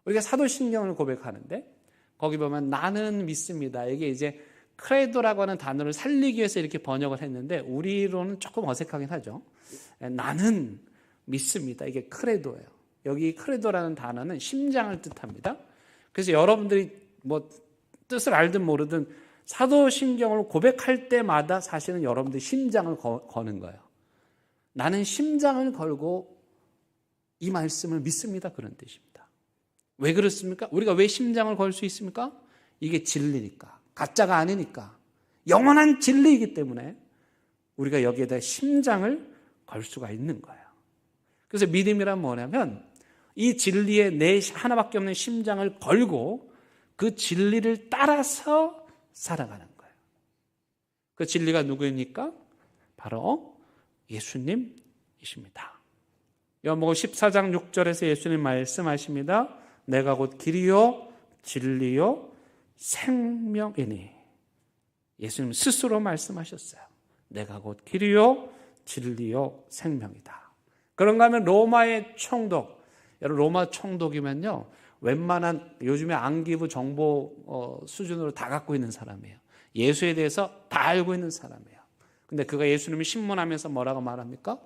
우리가 사도신경을 고백하는데 거기 보면 나는 믿습니다. 이게 이제 크레도라고 하는 단어를 살리기 위해서 이렇게 번역을 했는데 우리로는 조금 어색하긴 하죠. 나는 믿습니다. 이게 크레도예요. 여기 크레도라는 단어는 심장을 뜻합니다. 그래서 여러분들이 뭐 뜻을 알든 모르든 사도신경을 고백할 때마다 사실은 여러분들이 심장을 거는 거예요. 나는 심장을 걸고 이 말씀을 믿습니다. 그런 뜻입니다. 왜 그렇습니까? 우리가 왜 심장을 걸 수 있습니까? 이게 진리니까. 가짜가 아니니까. 영원한 진리이기 때문에 우리가 여기에다 심장을 걸 수가 있는 거예요. 그래서 믿음이란 뭐냐면 이 진리에 내 하나밖에 없는 심장을 걸고 그 진리를 따라서 살아가는 거예요. 그 진리가 누구입니까? 바로 예수님이십니다. 요한복음 14장 6절에서 예수님 말씀하십니다. 내가 곧 길이요 진리요 생명이니. 예수님 스스로 말씀하셨어요. 내가 곧 길이요 진리요 생명이다. 그런가 하면 로마의 총독, 여러분 로마 총독이면요 웬만한 요즘에 안기부 정보 수준으로 다 갖고 있는 사람이에요. 예수에 대해서 다 알고 있는 사람이에요. 근데 그가 예수님을 신문하면서 뭐라고 말합니까?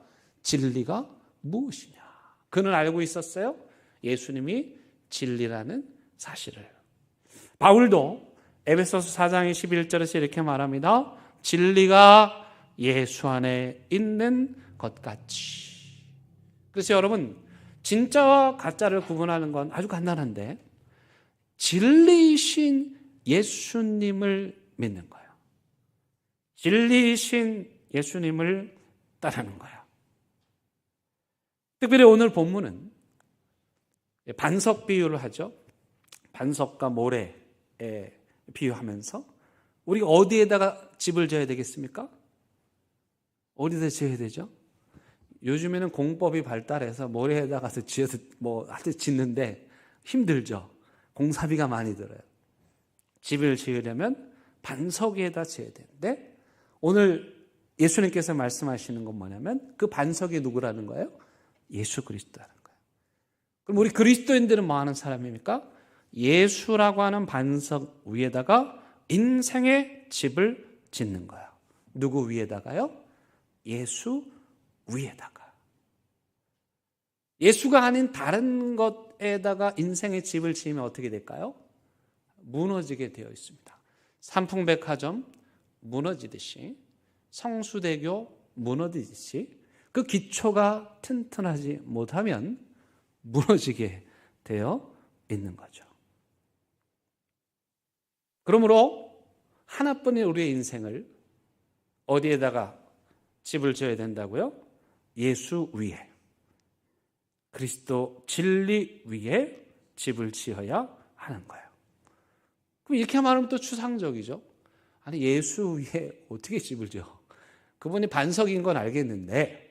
진리가 무엇이냐. 그는 알고 있었어요. 예수님이 진리라는 사실을. 바울도 에베소서 4장 11절에서 이렇게 말합니다. 진리가 예수 안에 있는 것 같이. 그래서 여러분 진짜와 가짜를 구분하는 건 아주 간단한데 진리이신 예수님을 믿는 거예요. 진리이신 예수님을 따르는 거예요. 특별히 오늘 본문은 반석 비유를 하죠. 반석과 모래에 비유하면서 우리가 어디에다가 집을 지어야 되겠습니까? 어디다 지어야 되죠? 요즘에는 공법이 발달해서 모래에다가서 지어서 하여튼 짓는데 힘들죠. 공사비가 많이 들어요. 집을 지으려면 반석 위에다 지어야 되는데 오늘 예수님께서 말씀하시는 건 뭐냐면 그 반석이 누구라는 거예요? 예수 그리스도라는 거예요. 그럼 우리 그리스도인들은 뭐 하는 사람입니까? 예수라고 하는 반석 위에다가 인생의 집을 짓는 거예요. 누구 위에다가요? 예수 위에다가. 예수가 아닌 다른 것에다가 인생의 집을 지으면 어떻게 될까요? 무너지게 되어 있습니다. 삼풍백화점 무너지듯이, 성수대교 무너지듯이 그 기초가 튼튼하지 못하면 무너지게 되어 있는 거죠. 그러므로 하나뿐인 우리의 인생을 어디에다가 집을 지어야 된다고요? 예수 위에. 그리스도 진리 위에 집을 지어야 하는 거예요. 그럼 이렇게 말하면 또 추상적이죠. 아니 예수 위에 어떻게 집을 지어? 그분이 반석인 건 알겠는데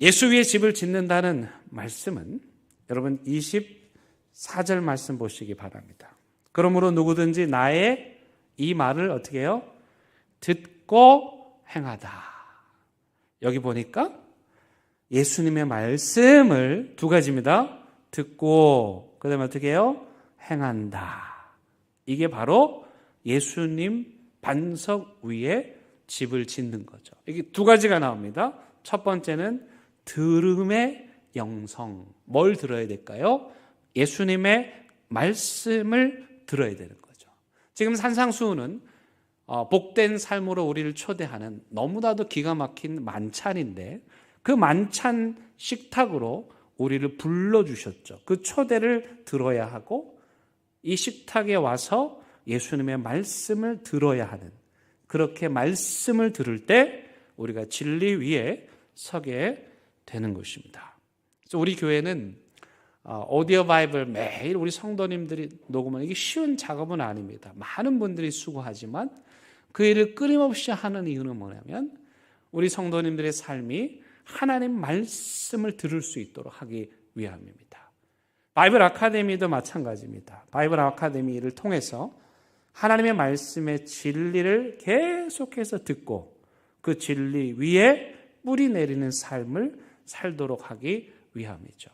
예수 위에 집을 짓는다는 말씀은 여러분 24절 말씀 보시기 바랍니다. 그러므로 누구든지 나의 이 말을 어떻게 해요? 듣고 행하다. 여기 보니까 예수님의 말씀을 두 가지입니다. 듣고 그다음에 어떻게 해요? 행한다. 이게 바로 예수님 반석 위에 집을 짓는 거죠. 이게 두 가지가 나옵니다. 첫 번째는 들음의 영성. 뭘 들어야 될까요? 예수님의 말씀을 들어야 되는 거죠. 지금 산상수훈은 복된 삶으로 우리를 초대하는 너무나도 기가 막힌 만찬인데 그 만찬 식탁으로 우리를 불러주셨죠. 그 초대를 들어야 하고 이 식탁에 와서 예수님의 말씀을 들어야 하는, 그렇게 말씀을 들을 때 우리가 진리 위에 서게 되는 것입니다. 그래서 우리 교회는 오디오 바이블 매일 우리 성도님들이 녹음하는 이게 쉬운 작업은 아닙니다. 많은 분들이 수고하지만 그 일을 끊임없이 하는 이유는 뭐냐면 우리 성도님들의 삶이 하나님 말씀을 들을 수 있도록 하기 위함입니다. 바이블 아카데미도 마찬가지입니다. 바이블 아카데미를 통해서 하나님의 말씀의 진리를 계속해서 듣고 그 진리 위에 뿌리 내리는 삶을 살도록 하기 위함이죠.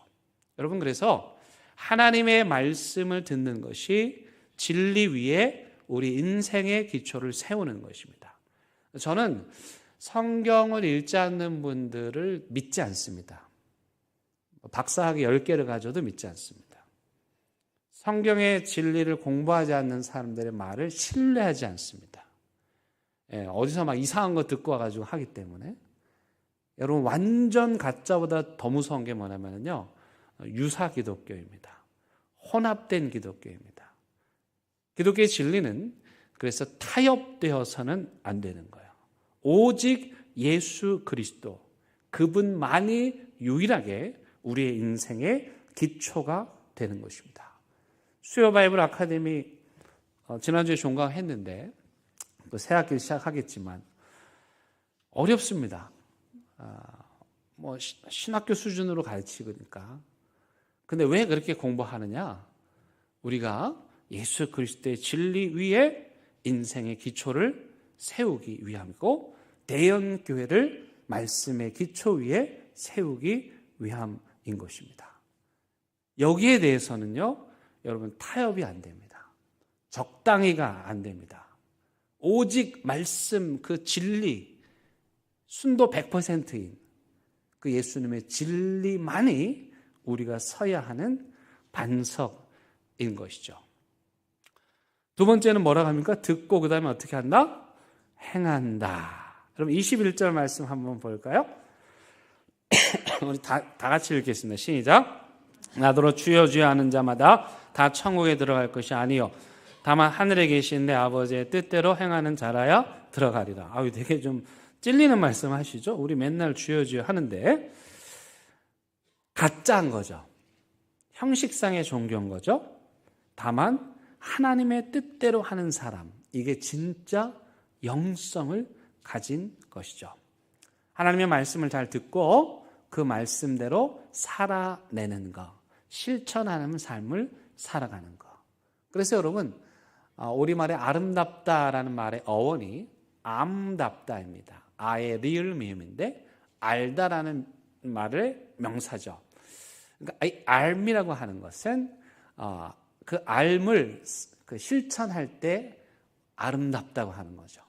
여러분, 그래서 하나님의 말씀을 듣는 것이 진리 위에 우리 인생의 기초를 세우는 것입니다. 저는 성경을 읽지 않는 분들을 믿지 않습니다. 박사학위 10개를 가져도 믿지 않습니다. 성경의 진리를 공부하지 않는 사람들의 말을 신뢰하지 않습니다. 어디서 막 이상한 거 듣고 와가지고 하기 때문에. 여러분, 완전 가짜보다 더 무서운 게 뭐냐면요, 유사 기독교입니다. 혼합된 기독교입니다. 기독교의 진리는 그래서 타협되어서는 안 되는 거예요. 오직 예수 그리스도, 그분만이 유일하게 우리의 인생의 기초가 되는 것입니다. 수요 바이블 아카데미 지난주에 종강했는데 새 학기를 시작하겠지만 어렵습니다. 신학교 수준으로 가르치니까. 근데 왜 그렇게 공부하느냐? 우리가 예수 그리스도의 진리 위에 인생의 기초를 세우기 위함이고 대형교회를 말씀의 기초 위에 세우기 위함인 것입니다. 여기에 대해서는요, 여러분, 타협이 안 됩니다. 적당히가 안 됩니다. 오직 말씀, 그 진리, 순도 100%인 그 예수님의 진리만이 우리가 서야 하는 반석인 것이죠. 두 번째는 뭐라고 합니까? 듣고 그 다음에 어떻게 한다? 행한다. 그럼 21절 말씀 한번 볼까요? 우리 다 같이 읽겠습니다. 시작. 나더러 주여 주여 하는 자마다 다 천국에 들어갈 것이 아니요 다만 하늘에 계신 내 아버지의 뜻대로 행하는 자라야 들어가리라. 아유, 되게 좀 찔리는 말씀 하시죠? 우리 맨날 주여 주여 하는데 가짜인 거죠. 형식상의 종교인 거죠. 다만 하나님의 뜻대로 하는 사람, 이게 진짜 영성을 가진 것이죠. 하나님의 말씀을 잘 듣고 그 말씀대로 살아내는 것, 실천하는 삶을 살아가는 것. 그래서 여러분, 우리말에 아름답다라는 말의 어원이 암답다입니다. 아의 리을 미음인데 알다라는 말의 명사죠. 그러니까 이 알미라고 하는 것은 그 알을 그 실천할 때 아름답다고 하는 거죠.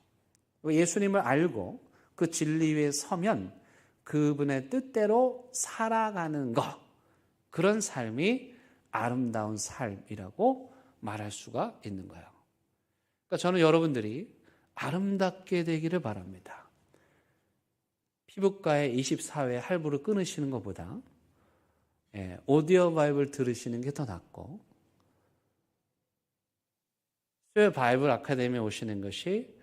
예수님을 알고 그 진리 위에 서면 그분의 뜻대로 살아가는 것, 그런 삶이 아름다운 삶이라고 말할 수가 있는 거예요. 그러니까 저는 여러분들이 아름답게 되기를 바랍니다. 피부과의 24회 할부를 끊으시는 것보다 오디오 바이블 들으시는 게 더 낫고 수요 바이블 아카데미에 오시는 것이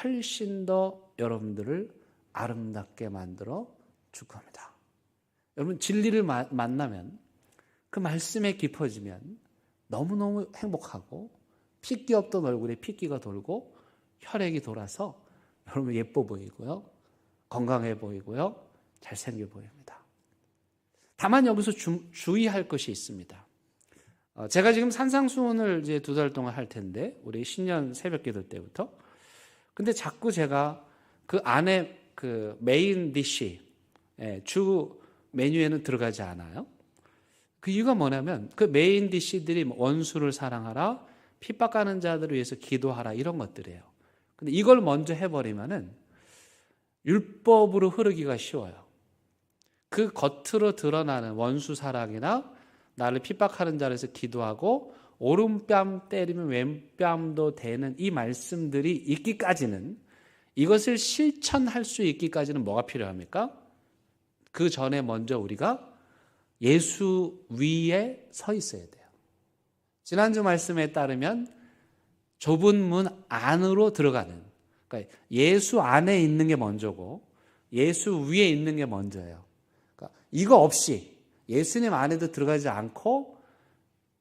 훨씬 더 여러분들을 아름답게 만들어 줄 겁니다. 여러분 진리를 만나면 그 말씀에 깊어지면 너무너무 행복하고 핏기 없던 얼굴에 핏기가 돌고 혈액이 돌아서 여러분 예뻐 보이고요. 건강해 보이고요. 잘생겨 보입니다. 다만 여기서 주의할 것이 있습니다. 제가 지금 산상수훈을 이제 2달 동안 할 텐데 우리 신년 새벽기도 때부터 근데 자꾸 제가 그 안에 그 메인 디시 주 메뉴에는 들어가지 않아요. 그 이유가 뭐냐면 그 메인 디시들이 원수를 사랑하라, 핍박하는 자들을 위해서 기도하라 이런 것들이에요. 근데 이걸 먼저 해버리면은 율법으로 흐르기가 쉬워요. 그 겉으로 드러나는 원수 사랑이나 나를 핍박하는 자를 위해서 기도하고 오른뺨 때리면 왼뺨도 되는 이 말씀들이 있기까지는 이것을 실천할 수 있기까지는 뭐가 필요합니까? 그 전에 먼저 우리가 예수 위에 서 있어야 돼요. 지난주 말씀에 따르면 좁은 문 안으로 들어가는, 그러니까 예수 안에 있는 게 먼저고 예수 위에 있는 게 먼저예요. 그러니까 이거 없이 예수님 안에도 들어가지 않고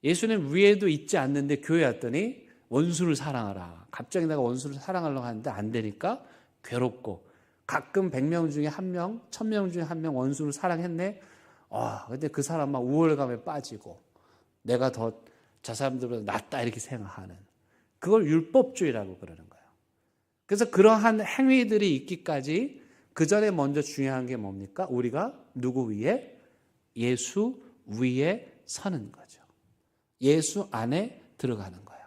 예수님 위에도 있지 않는데 교회 왔더니 원수를 사랑하라. 갑자기 내가 원수를 사랑하려고 하는데 안 되니까 괴롭고 가끔 100명 중에 1명, 1000명 중에 1명 원수를 사랑했네. 근데 그 사람 막 우월감에 빠지고 내가 더 저 사람들보다 낫다 이렇게 생각하는 그걸 율법주의라고 그러는 거예요. 그래서 그러한 행위들이 있기까지 그 전에 먼저 중요한 게 뭡니까? 우리가 누구 위에? 예수 위에 서는 거죠. 예수 안에 들어가는 거예요.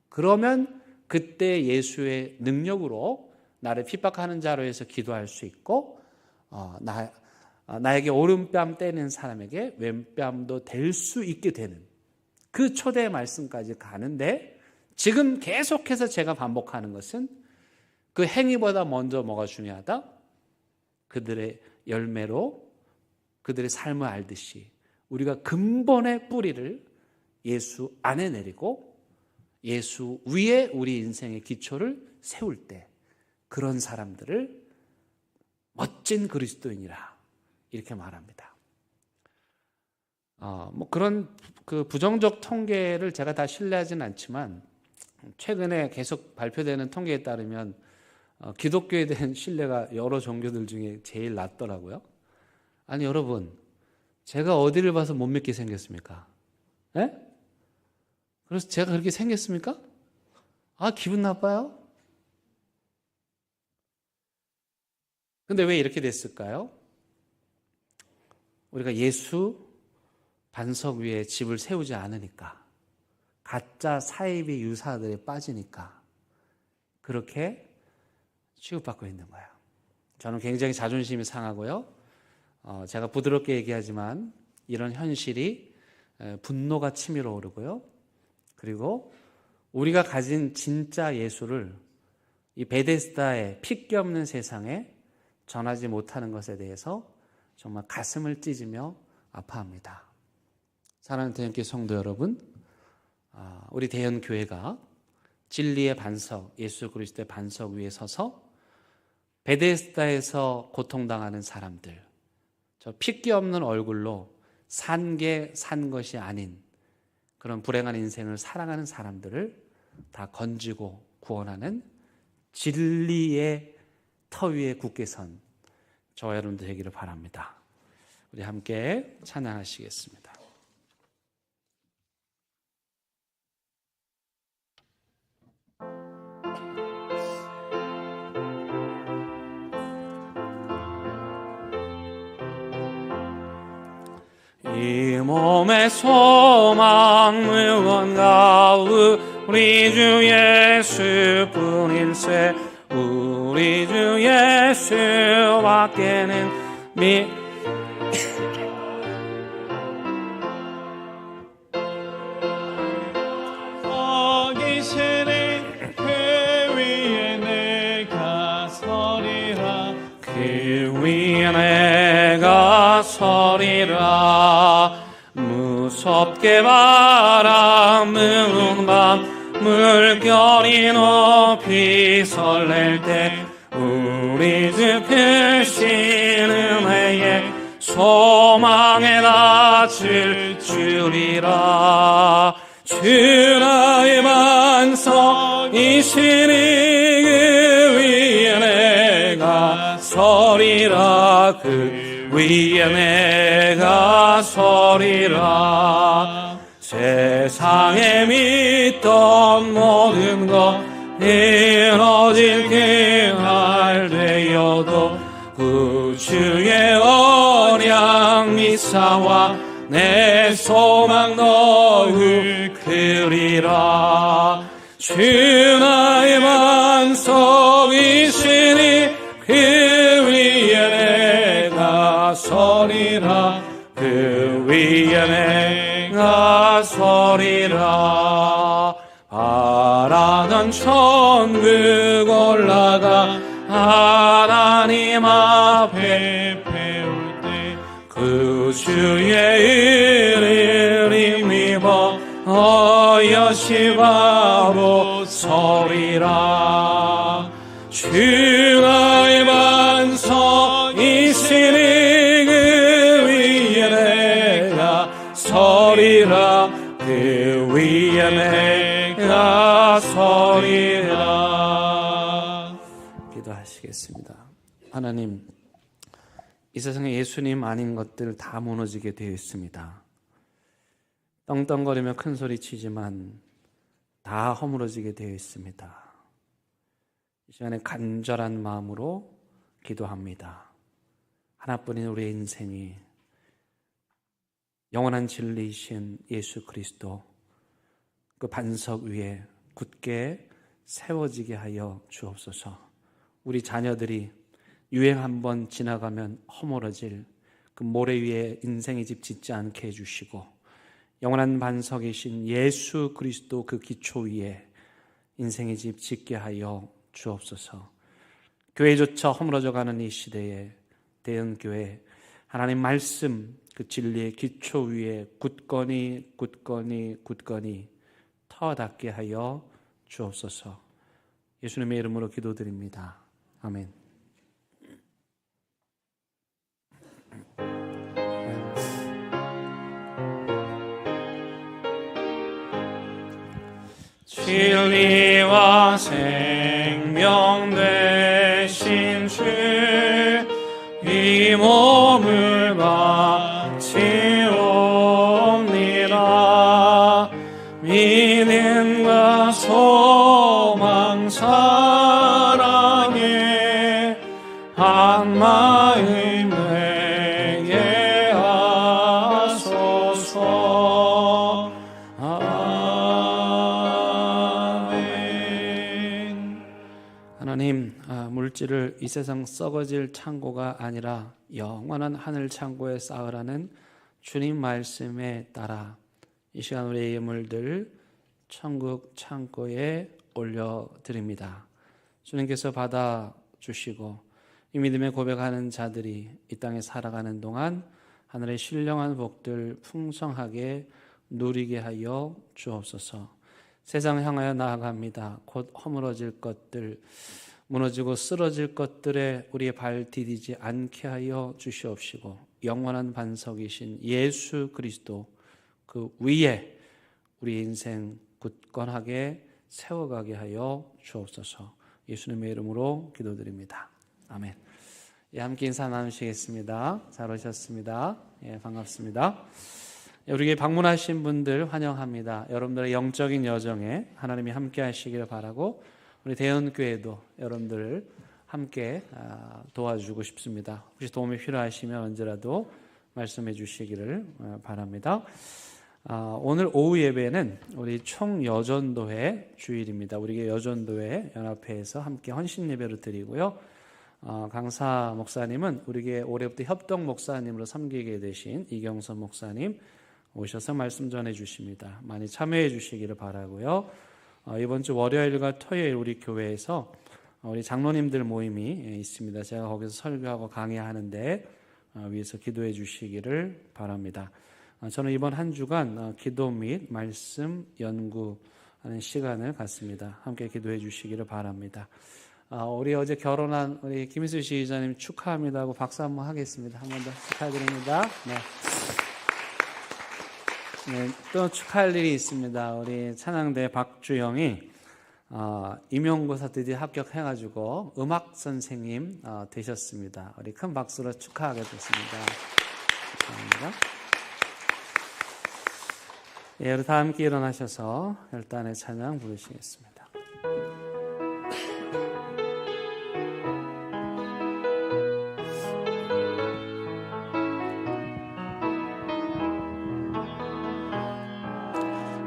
그러면 그때 예수의 능력으로 나를 핍박하는 자로 해서 기도할 수 있고 나에게 오른뺨 때리는 사람에게 왼뺨도 될 수 있게 되는 그 초대 말씀까지 가는데 지금 계속해서 제가 반복하는 것은 그 행위보다 먼저 뭐가 중요하다? 그들의 열매로 그들의 삶을 알듯이 우리가 근본의 뿌리를 예수 안에 내리고 예수 위에 우리 인생의 기초를 세울 때 그런 사람들을 멋진 그리스도인이라 이렇게 말합니다. 그런 그 부정적 통계를 제가 다 신뢰하지는 않지만 최근에 계속 발표되는 통계에 따르면 기독교에 대한 신뢰가 여러 종교들 중에 제일 낮더라고요. 아니 여러분, 제가 어디를 봐서 못 믿게 생겼습니까? 네? 그래서 제가 그렇게 생겼습니까? 기분 나빠요? 근데 왜 이렇게 됐을까요? 우리가 예수 반석 위에 집을 세우지 않으니까, 가짜 사이비 유사들에 빠지니까 그렇게 취급받고 있는 거예요. 저는 굉장히 자존심이 상하고요. 제가 부드럽게 얘기하지만 이런 현실이 분노가 치밀어 오르고요. 그리고 우리가 가진 진짜 예수를 이 베데스다의 핏기 없는 세상에 전하지 못하는 것에 대해서 정말 가슴을 찢으며 아파합니다. 사랑하는 대형교회 성도 여러분, 우리 대형교회가 진리의 반석, 예수 그리스도의 반석 위에 서서 베데스다에서 고통당하는 사람들, 저 핏기 없는 얼굴로 산 것이 아닌 그런 불행한 인생을 살아가는 사람들을 다 건지고 구원하는 진리의 터 위에 굳게 선 저와 여러분들 되기를 바랍니다. 우리 함께 찬양하시겠습니다. 이 몸의 소망 무언가 우리 주 예수뿐일세. 우리 주 예수밖에는 거기시는 그 위에 내가 서리라. 그 위에 내가 서리라. 무섭게 바람 부는 밤 물결이 높이 설렐 때 우리 주 크신 은혜에 소망의 낯을 주리라. 주 나의 반석이시니 그 위에 내가 서리라. 그 위에 내가 서리라. 세상에 믿던 모든 것 이뤄질 그날 되어도 구주의 언약 미사와 내 소망 더욱 크리라. 주 나의 반석이시니 그 위에 내가 서리라. 그 위에 내가 서리라. 바라던 천국 올라가 하나님 앞에 배울 때 그 주의 의를 힘입어 어여시 바로 서리라. 주 나의 반석이시니 그 위에 내가 서리라. 그 위에 내가 서리라. 기도하시겠습니다. 하나님, 이 세상에 예수님 아닌 것들 다 무너지게 되어 있습니다. 떵떵거리며 큰 소리 치지만 다 허물어지게 되어 있습니다. 이 시간에 간절한 마음으로 기도합니다. 하나뿐인 우리의 인생이 영원한 진리이신 예수 그리스도 그 반석 위에 굳게 세워지게 하여 주옵소서. 우리 자녀들이 유행 한번 지나가면 허물어질 그 모래 위에 인생의 집 짓지 않게 해주시고, 영원한 반석이신 예수 그리스도 그 기초 위에 인생의 집 짓게 하여 주옵소서. 교회조차 허물어져가는 이 시대에 대은교회 하나님 말씀 그 진리의 기초 위에 굳건히 터 닿게 하여 주옵소서. 예수님의 이름으로 기도드립니다. 아멘. 진리와 생명 되신 주, 이 몸을 바치옵니다. 믿음과 소망 사랑에 한 마음 되게 하소서. 아멘. 하나님, 물질을 이 세상 썩어질 창고가 아니라 영원한 하늘 창고에 쌓으라는 주님 말씀에 따라 이 시간 우리의 예물들 천국 창고에 올려드립니다. 주님께서 받아주시고 이 믿음의 고백하는 자들이 이 땅에 살아가는 동안 하늘의 신령한 복들 풍성하게 누리게 하여 주옵소서. 세상 향하여 나아갑니다. 곧 허물어질 것들, 무너지고 쓰러질 것들에 우리의 발 디디지 않게 하여 주시옵시고, 영원한 반석이신 예수 그리스도 그 위에 우리 인생 굳건하게 세워가게 하여 주옵소서. 예수님의 이름으로 기도드립니다. 아멘. 예, 함께 인사 나누시겠습니다. 잘 오셨습니다. 예, 반갑습니다. 우리에게 방문하신 분들 환영합니다. 여러분들의 영적인 여정에 하나님이 함께 하시기를 바라고, 우리 대연교회도 여러분들을 함께 도와주고 싶습니다. 혹시 도움이 필요하시면 언제라도 말씀해 주시기를 바랍니다. 오늘 오후 예배는 우리 총여전도회 주일입니다. 우리 여전도회 연합회에서 함께 헌신 예배를 드리고요. 강사 목사님은 우리에게 올해부터 협동 목사님으로 섬기게 되신 이경선 목사님 오셔서 말씀 전해 주십니다. 많이 참여해 주시기를 바라고요. 이번 주 월요일과 토요일 우리 교회에서 우리 장로님들 모임이 있습니다. 제가 거기서 설교하고 강의하는데 위해서 기도해 주시기를 바랍니다. 저는 이번 한 주간 기도 및 말씀 연구하는 시간을 갖습니다. 함께 기도해 주시기를 바랍니다. 우리 어제 결혼한 우리 김희수 지휘자님 축하합니다 하고 박수 한번 하겠습니다. 한 번 더 축하드립니다. 네. 네, 또 축하할 일이 있습니다. 우리 찬양대 박주영이 임용고사 드디어 합격해가지고 음악 선생님 되셨습니다. 우리 큰 박수로 축하하겠습니다. 축하합니다. 예, 우리 다 함께 일어나셔서 열단의 찬양 부르시겠습니다.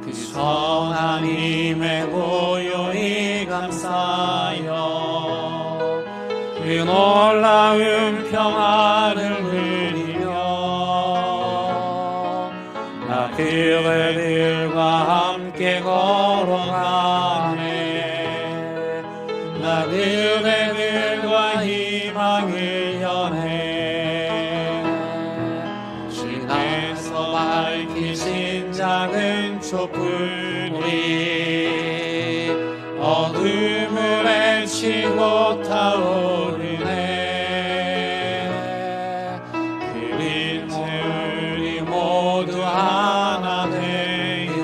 그 선하님의 고요히 감사하여 그 놀라운 평화를 누리며 나 그대들과 함께 걸어가네. 나 그대들과 희망을 연해. 신에서 밝히신 작은 촛불이 어둠을 헤치고 타오르네. 그린 우리 모두 하나 되어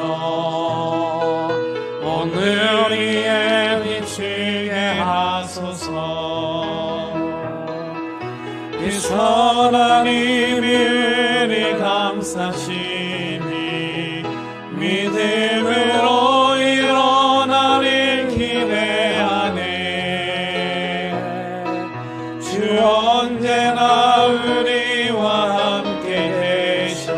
오늘 이에 비추게 하소서. 이 선하님이 우리 감싸시니 믿음으로 일어나를 기대하네. 주 언제나 우리와 함께 계셔.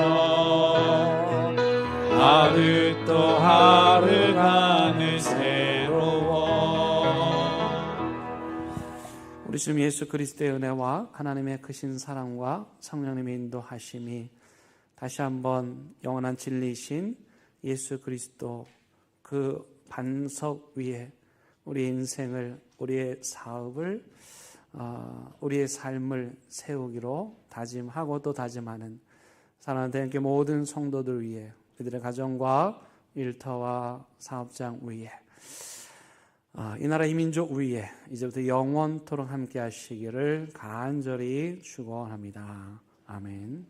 하루 또 하루가 늘 새로워. 우리 주 예수 그리스도의 은혜와 하나님의 크신 사랑과 성령님의 인도하심이 다시 한번 영원한 진리이신 예수 그리스도 그 반석 위에 우리 인생을, 우리의 사업을, 우리의 삶을 세우기로 다짐하고 또 다짐하는 사랑하는 대한교회 모든 성도들 위해, 그들의 가정과 일터와 사업장 위에, 이 나라 이 민족 위에 이제부터 영원토록 함께 하시기를 간절히 축원합니다. 아멘.